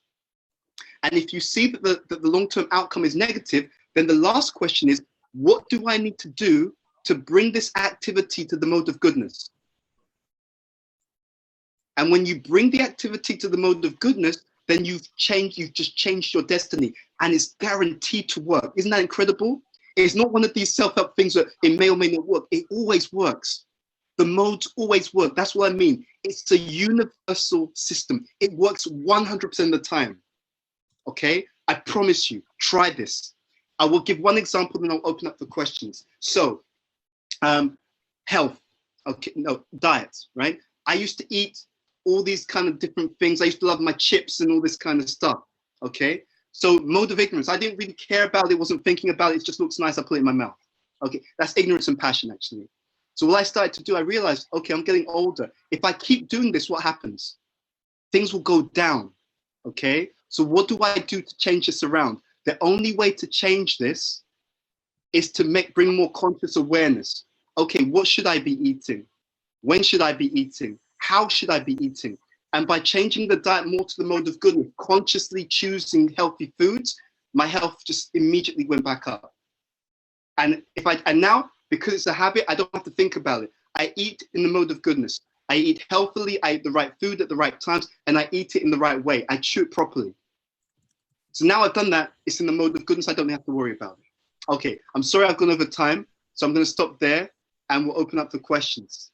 And if you see that the long-term outcome is negative, then the last question is, what do I need to do to bring this activity to the mode of goodness? And when you bring the activity to the mode of goodness, then you've just changed your destiny, and it's guaranteed to work. Isn't that incredible? It's not one of these self-help things that it may or may not work. It always works. The modes always work. That's what I mean. It's a universal system. It works 100% of the time. Okay? I promise you, try this. I will give one example, then I'll open up for questions. So, health, okay, no, diet, right? I used to eat all these kind of different things. I used to love my chips and all this kind of stuff. Okay. So mode of ignorance, I didn't really care about it, wasn't thinking about it. It just looks nice. I put it in my mouth. Okay. That's ignorance and passion, actually. So what I started to do, I realized, okay, I'm getting older. If I keep doing this, what happens? Things will go down. Okay. So what do I do to change this around? The only way to change this is to bring more conscious awareness. Okay, what should I be eating? When should I be eating? How should I be eating? And by changing the diet more to the mode of goodness, consciously choosing healthy foods, my health just immediately went back up. And now, because it's a habit, I don't have to think about it. I eat in the mode of goodness. I eat healthily, I eat the right food at the right times, and I eat it in the right way. I chew it properly. So now I've done that, it's in the mode of goodness, I don't have to worry about it. Okay, I'm sorry I've gone over time, so I'm going to stop there and we'll open up for questions.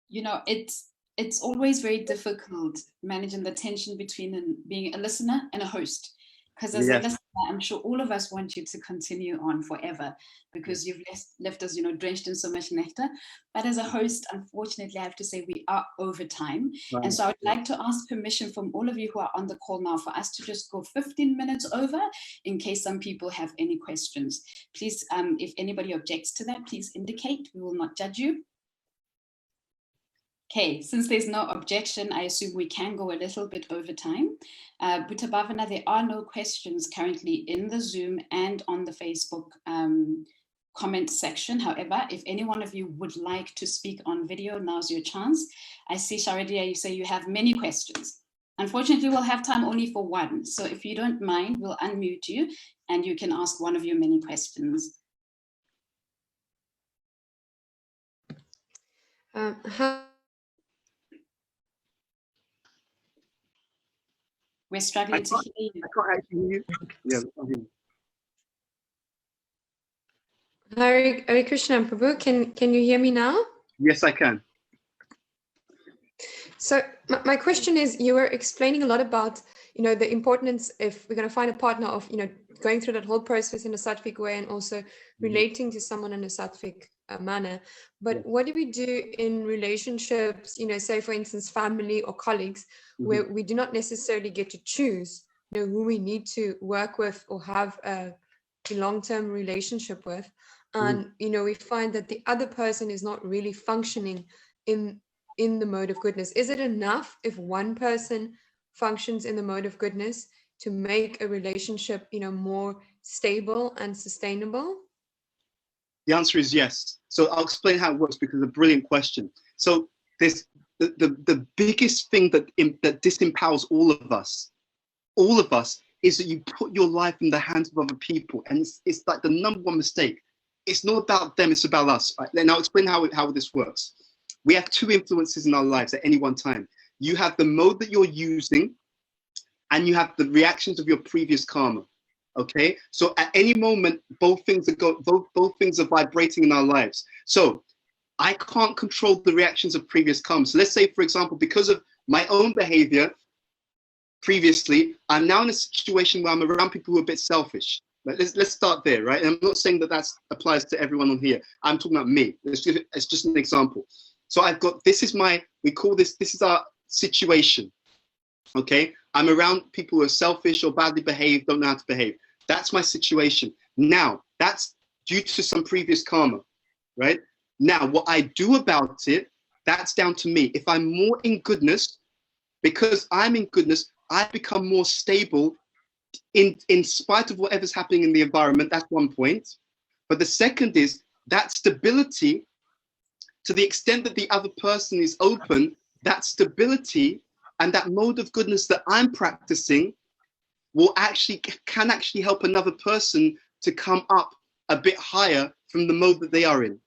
You know, it's always very difficult managing the tension between being a listener and a host. Because as a listener, I'm sure all of us want you to continue on forever because you've left us, you know, drenched in so much nectar. But as a host, unfortunately, I have to say we are over time. Right. And so I would like to ask permission from all of you who are on the call now for us to just go 15 minutes over in case some people have any questions. Please, if anybody objects to that, please indicate. We will not judge you. Okay, since there's no objection, I assume we can go a little bit over time. Bhuta, Bhavana, there are no questions currently in the Zoom and on the Facebook comment section. However, if any one of you would like to speak on video, now's your chance. I see, Sharadia, you say you have many questions. Unfortunately, we'll have time only for one. So if you don't mind, we'll unmute you and you can ask one of your many questions. Hi. We're struggling to hear you. I can't actually hear you. Yeah, I hear you. Hare Krishna, Prabhu. Can you hear me now? Yes, I can. So my question is, you were explaining a lot about, you know, the importance if we're going to find a partner of, you know, going through that whole process in a sattvic way and also relating to someone in a sattvic manner. But what do we do in relationships, you know, say for instance, family or colleagues, where we do not necessarily get to choose, you know, who we need to work with or have a long-term relationship with. And, you know, we find that the other person is not really functioning in the mode of goodness. Is it enough if one person functions in the mode of goodness to make a relationship, you know, more stable and sustainable? The answer is yes. So I'll explain how it works because it's a brilliant question. So there's the biggest thing that disempowers all of us, is that you put your life in the hands of other people. And it's like the number one mistake. It's not about them, it's about us. Right? Now I'll explain how this works. We have two influences in our lives at any one time. You have the mode that you're using, and you have the reactions of your previous karma. Okay, so at any moment, both things are vibrating in our lives. So I can't control the reactions of previous karma. So let's say, for example, because of my own behavior previously, I'm now in a situation where I'm around people who are a bit selfish. Let's start there, right? And I'm not saying that applies to everyone on here. I'm talking about me. It's just an example. So I've got, this is our situation. Okay, I'm around people who are selfish or badly behaved, don't know how to behave. That's my situation. Now, that's due to some previous karma, right? Now, what I do about it, that's down to me. If I'm more in goodness, because I'm in goodness, I become more stable in spite of whatever's happening in the environment. That's one point. But the second is that stability, to the extent that the other person is open, that stability and that mode of goodness that I'm practicing can actually help another person to come up a bit higher from the mode that they are in.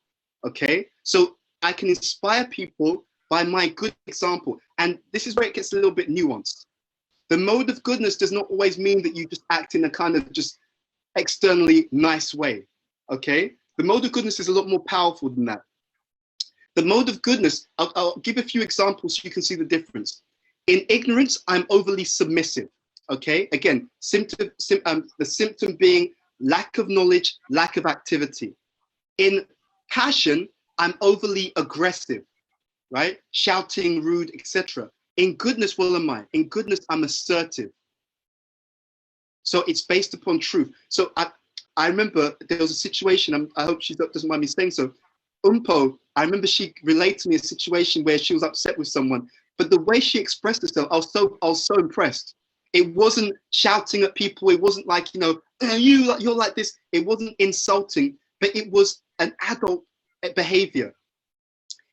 Okay, so I can inspire people by my good example. And this is where it gets a little bit nuanced. The mode of goodness does not always mean that you just act in a kind of just externally nice way. Okay, the mode of goodness is a lot more powerful than that. The mode of goodness, I'll give a few examples so you can see the difference. In ignorance, I'm overly submissive. Okay, again, the symptom being lack of knowledge, lack of activity. In passion, I'm overly aggressive. right? Shouting, rude, etc. In goodness, what am I? In goodness, I'm assertive. So it's based upon truth. So I remember there was a situation, I hope she doesn't mind me saying so. I remember she relayed to me a situation where she was upset with someone, but the way she expressed herself, I was so impressed. It wasn't shouting at people. It wasn't like, you're like this. It wasn't insulting, but it was an adult behavior.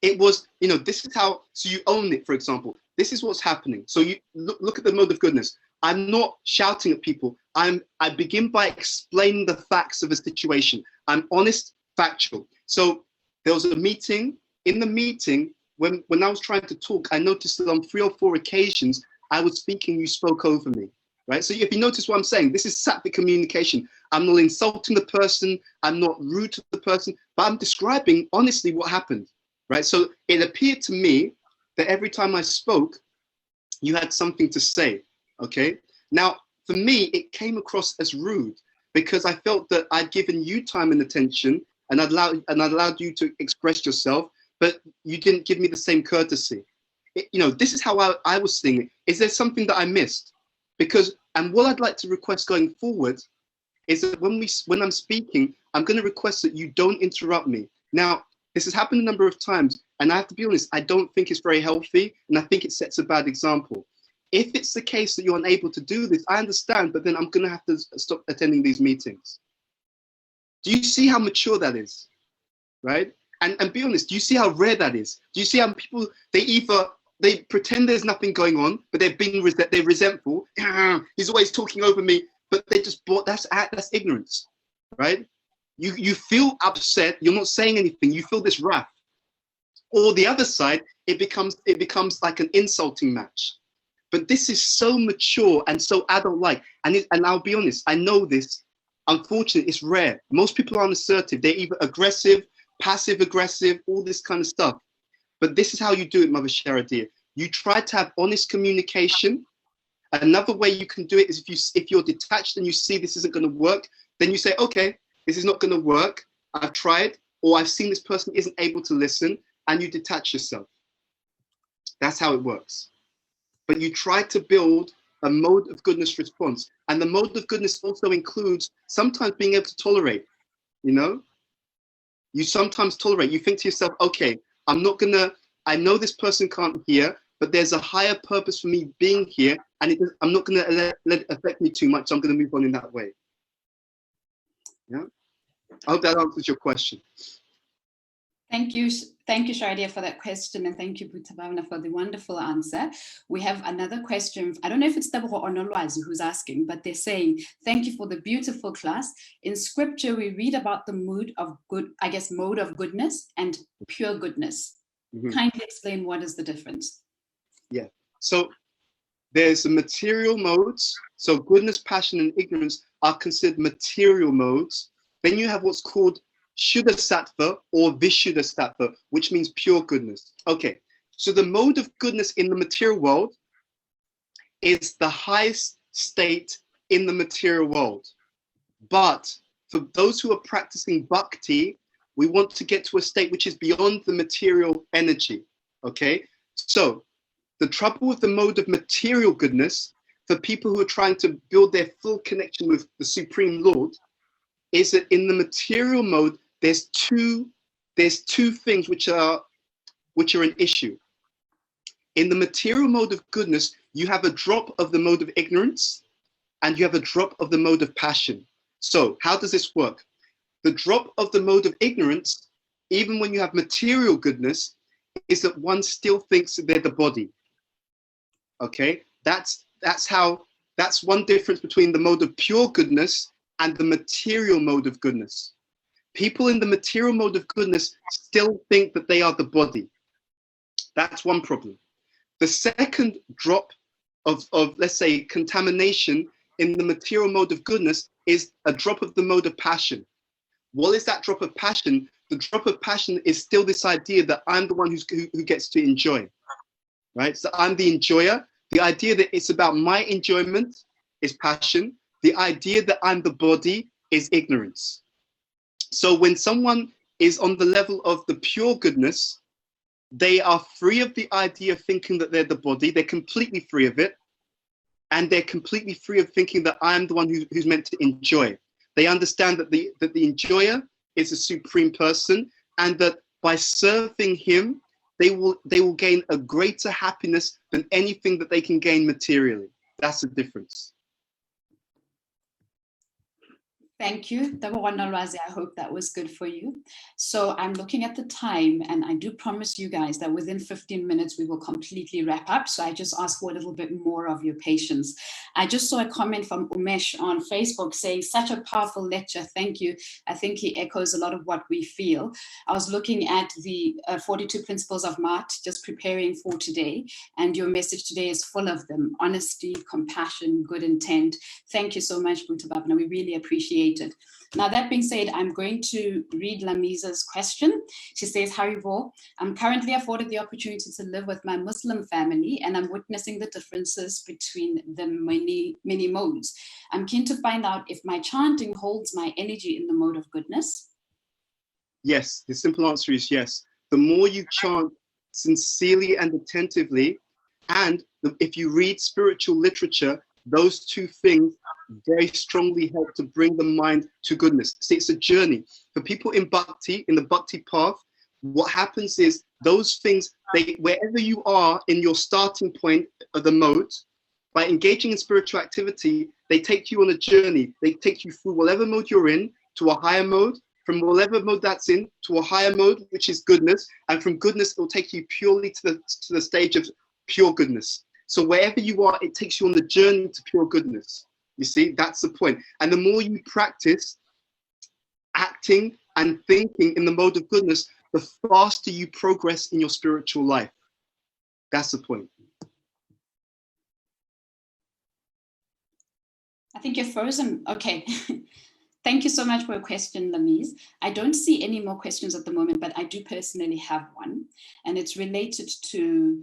It was, this is how, so you own it, for example. This is what's happening. So you look at the mode of goodness. I'm not shouting at people. I begin by explaining the facts of a situation. I'm honest, factual. So there was a meeting. In the meeting, when I was trying to talk, I noticed that on 3 or 4 occasions, I was speaking, you spoke over me, right? So if you notice what I'm saying, this is sattvic communication. I'm not insulting the person. I'm not rude to the person, but I'm describing honestly what happened, right? So it appeared to me that every time I spoke, you had something to say, okay? Now, for me, it came across as rude because I felt that I'd given you time and attention and I'd allowed you to express yourself, but you didn't give me the same courtesy. This is how I was seeing it. Is there something that I missed? And what I'd like to request going forward is that when I'm speaking, I'm going to request that you don't interrupt me. Now, this has happened a number of times, and I have to be honest, I don't think it's very healthy, and I think it sets a bad example. If it's the case that you're unable to do this, I understand, but then I'm going to have to stop attending these meetings. Do you see how mature that is, right? And be honest, do you see how rare that is? Do you see how people, they pretend there's nothing going on, but they're resentful. He's always talking over me, but they just that's ignorance, right? You feel upset, you're not saying anything, you feel this wrath. Or the other side, it becomes like an insulting match. But this is so mature and so adult-like. And I'll be honest, I know this. Unfortunately, it's rare. Most people aren't assertive. They're either aggressive, passive-aggressive, all this kind of stuff. But this is how you do it, Mother Sharadia. You try to have honest communication. Another way you can do it is if you're detached and you see this isn't going to work, then you say, okay, this is not going to work. I've tried, or I've seen this person isn't able to listen, and you detach yourself. That's how it works. But you try to build a mode of goodness response. And the mode of goodness also includes sometimes being able to tolerate, You sometimes tolerate. You think to yourself, okay, I know this person can't hear, but there's a higher purpose for me being here, and I'm not going to let it affect me too much, so I'm going to move on in that way. Yeah? I hope that answers your question. Thank you, Sharadia, for that question, and thank you, Bhuta for the wonderful answer. We have another question. I don't know if it's Tebogo or Nolwazi who's asking, but they're saying, thank you for the beautiful class. In scripture, we read about the mode of goodness and pure goodness. Mm-hmm. Kindly explain what is the difference. Yeah, so there's the material modes. So goodness, passion, and ignorance are considered material modes. Then you have what's called Shuddha Sattva or Vishuddha Sattva, which means pure goodness. Okay, so the mode of goodness in the material world is the highest state in the material world. But for those who are practicing bhakti, we want to get to a state which is beyond the material energy. Okay, so the trouble with the mode of material goodness for people who are trying to build their full connection with the Supreme Lord is that in the material mode, there's two things which are an issue. In the material mode of goodness, you have a drop of the mode of ignorance and you have a drop of the mode of passion. So how does this work? The drop of the mode of ignorance, even when you have material goodness, is that one still thinks that they're the body. Okay, that's one difference between the mode of pure goodness and the material mode of goodness. People in the material mode of goodness still think that they are the body. That's one problem. The second drop of let's say, contamination in the material mode of goodness is a drop of the mode of passion. What is that drop of passion? The drop of passion is still this idea that I'm the one who gets to enjoy, right? So I'm the enjoyer. The idea that it's about my enjoyment is passion. The idea that I'm the body is ignorance. So when someone is on the level of the pure goodness, they are free of the idea of thinking that they're the body. They're completely free of it. And they're completely free of thinking that I'm the one who's meant to enjoy. They understand that the enjoyer is a supreme person, and that by serving him, they will gain a greater happiness than anything that they can gain materially. That's the difference. Thank you. I hope that was good for you. So I'm looking at the time, and I do promise you guys that within 15 minutes, we will completely wrap up. So I just ask for a little bit more of your patience. I just saw a comment from Umesh on Facebook saying, such a powerful lecture. Thank you. I think he echoes a lot of what we feel. I was looking at the 42 principles of Ma'at, just preparing for today. And your message today is full of them. Honesty, compassion, good intent. Thank you so much, Bhuta Bhavana. We really appreciate it. Now, that being said, I'm going to read Lamiza's question. She says, Haribo, I'm currently afforded the opportunity to live with my Muslim family, and I'm witnessing the differences between the many modes. I'm keen to find out if my chanting holds my energy in the mode of goodness. Yes, the simple answer is yes. The more you chant sincerely and attentively, and if you read spiritual literature, those two things very strongly help to bring the mind to goodness. See, it's a journey. For people in Bhakti, in the Bhakti path, what happens is those things, wherever you are in your starting point of the mode, by engaging in spiritual activity, they take you on a journey. They take you through whatever mode you're in to a higher mode, from whatever mode that's in to a higher mode, which is goodness. And from goodness, it will take you purely to the stage of pure goodness. So wherever you are, it takes you on the journey to pure goodness. You see, that's the point. And the more you practice acting and thinking in the mode of goodness, the faster you progress in your spiritual life. That's the point. I think you're frozen. Okay. Thank you so much for your question, Lamiz. I don't see any more questions at the moment, but I do personally have one. And it's related to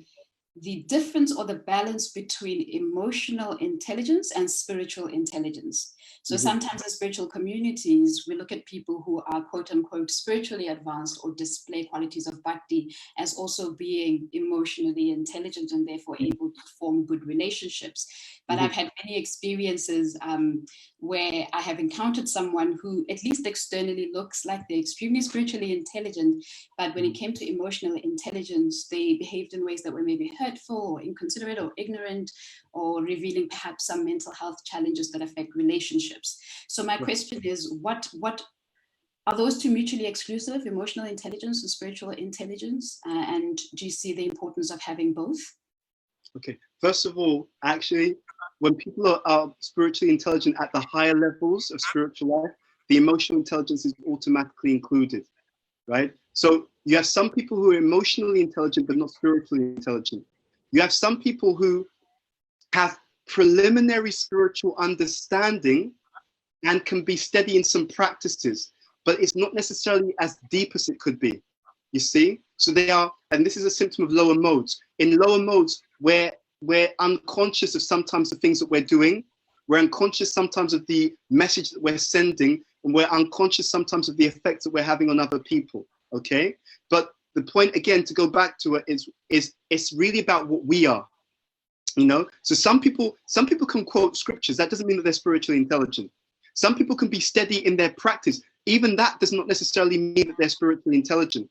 the difference or the balance between emotional intelligence and spiritual intelligence. So sometimes in spiritual communities, we look at people who are quote unquote spiritually advanced or display qualities of bhakti as also being emotionally intelligent and therefore able to form good relationships. But I've had many experiences where I have encountered someone who at least externally looks like they're extremely spiritually intelligent, but when it came to emotional intelligence, they behaved in ways that were maybe hurtful or inconsiderate or ignorant or revealing perhaps some mental health challenges that affect relationships. So my question is, what are those two mutually exclusive, emotional intelligence and spiritual intelligence? And do you see the importance of having both? Okay, first of all, actually, when people are spiritually intelligent at the higher levels of spiritual life, the emotional intelligence is automatically included, right? So you have some people who are emotionally intelligent but not spiritually intelligent. You have some people who have preliminary spiritual understanding and can be steady in some practices, but it's not necessarily as deep as it could be, you see? So they are, and this is a symptom of lower modes. In lower modes, where we're unconscious of sometimes the things that we're doing, we're unconscious sometimes of the message that we're sending, and we're unconscious sometimes of the effects that we're having on other people, okay? But the point, again, to go back to it is it's really about what we are, you know? So some people can quote scriptures. That doesn't mean that they're spiritually intelligent. Some people can be steady in their practice. Even that does not necessarily mean that they're spiritually intelligent.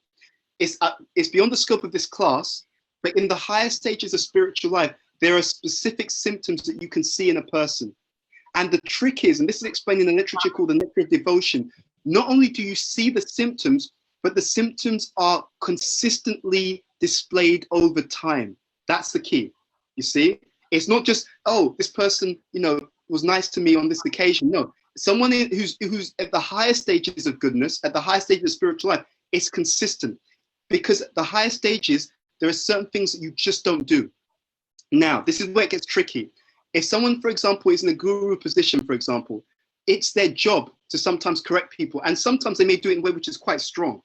It's beyond the scope of this class, but in the higher stages of spiritual life, there are specific symptoms that you can see in a person. And the trick is, and this is explained in a literature called the Nectar of Devotion, not only do you see the symptoms, but the symptoms are consistently displayed over time. That's the key, you see? It's not just, oh, this person, you know, was nice to me on this occasion. No, someone who's at the higher stages of goodness, at the higher stages of spiritual life, it's consistent. Because at the higher stages, there are certain things that you just don't do. Now, this is where it gets tricky. If someone, for example, is in a guru position, for example, it's their job to sometimes correct people. And sometimes they may do it in a way which is quite strong,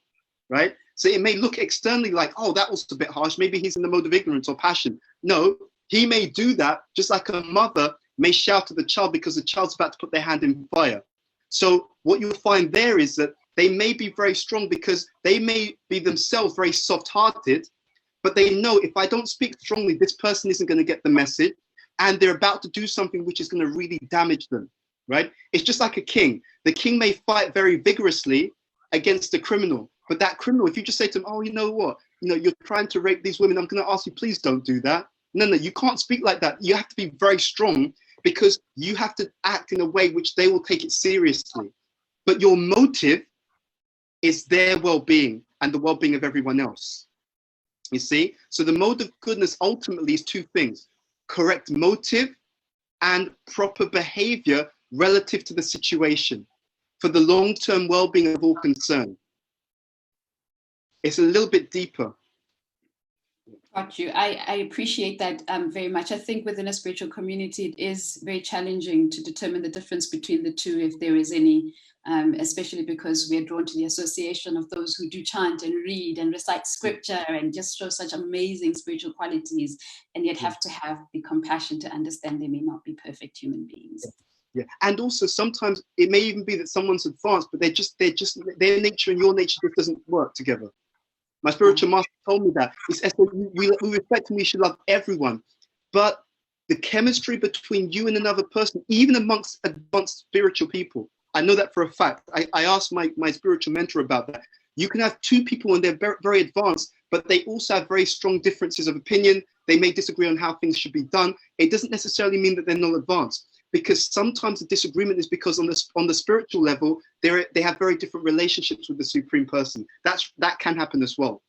right? So it may look externally like, oh, that was a bit harsh. Maybe he's in the mode of ignorance or passion. No, he may do that just like a mother may shout at the child because the child's about to put their hand in fire. So what you'll find there is that they may be very strong because they may be themselves very soft-hearted, but they know if I don't speak strongly, this person isn't going to get the message, and they're about to do something which is going to really damage them, right? It's just like a king. The king may fight very vigorously against the criminal, but that criminal, if you just say to him, oh, you know what, you're trying to rape these women, I'm going to ask you, please don't do that. No, you can't speak like that. You have to be very strong, because you have to act in a way which they will take it seriously. But your motive is their well-being and the well-being of everyone else. You see? So the mode of goodness ultimately is two things: correct motive and proper behavior relative to the situation for the long-term well-being of all concerned. It's a little bit deeper. Got you. I appreciate that very much. I think within a spiritual community, it is very challenging to determine the difference between the two, if there is any, especially because we are drawn to the association of those who do chant and read and recite scripture and just show such amazing spiritual qualities, and yet have to have the compassion to understand they may not be perfect human beings. Yeah, and also sometimes it may even be that someone's advanced, but their nature and your nature just doesn't work together. My spiritual master told me that. He said, we respect and we should love everyone, but the chemistry between you and another person, even amongst advanced spiritual people, I know that for a fact. I asked my spiritual mentor about that. You can have two people and they're very, very advanced, but they also have very strong differences of opinion. They may disagree on how things should be done. It doesn't necessarily mean that they're not advanced, because sometimes the disagreement is because on the spiritual level, they have very different relationships with the Supreme Person. That can happen as well.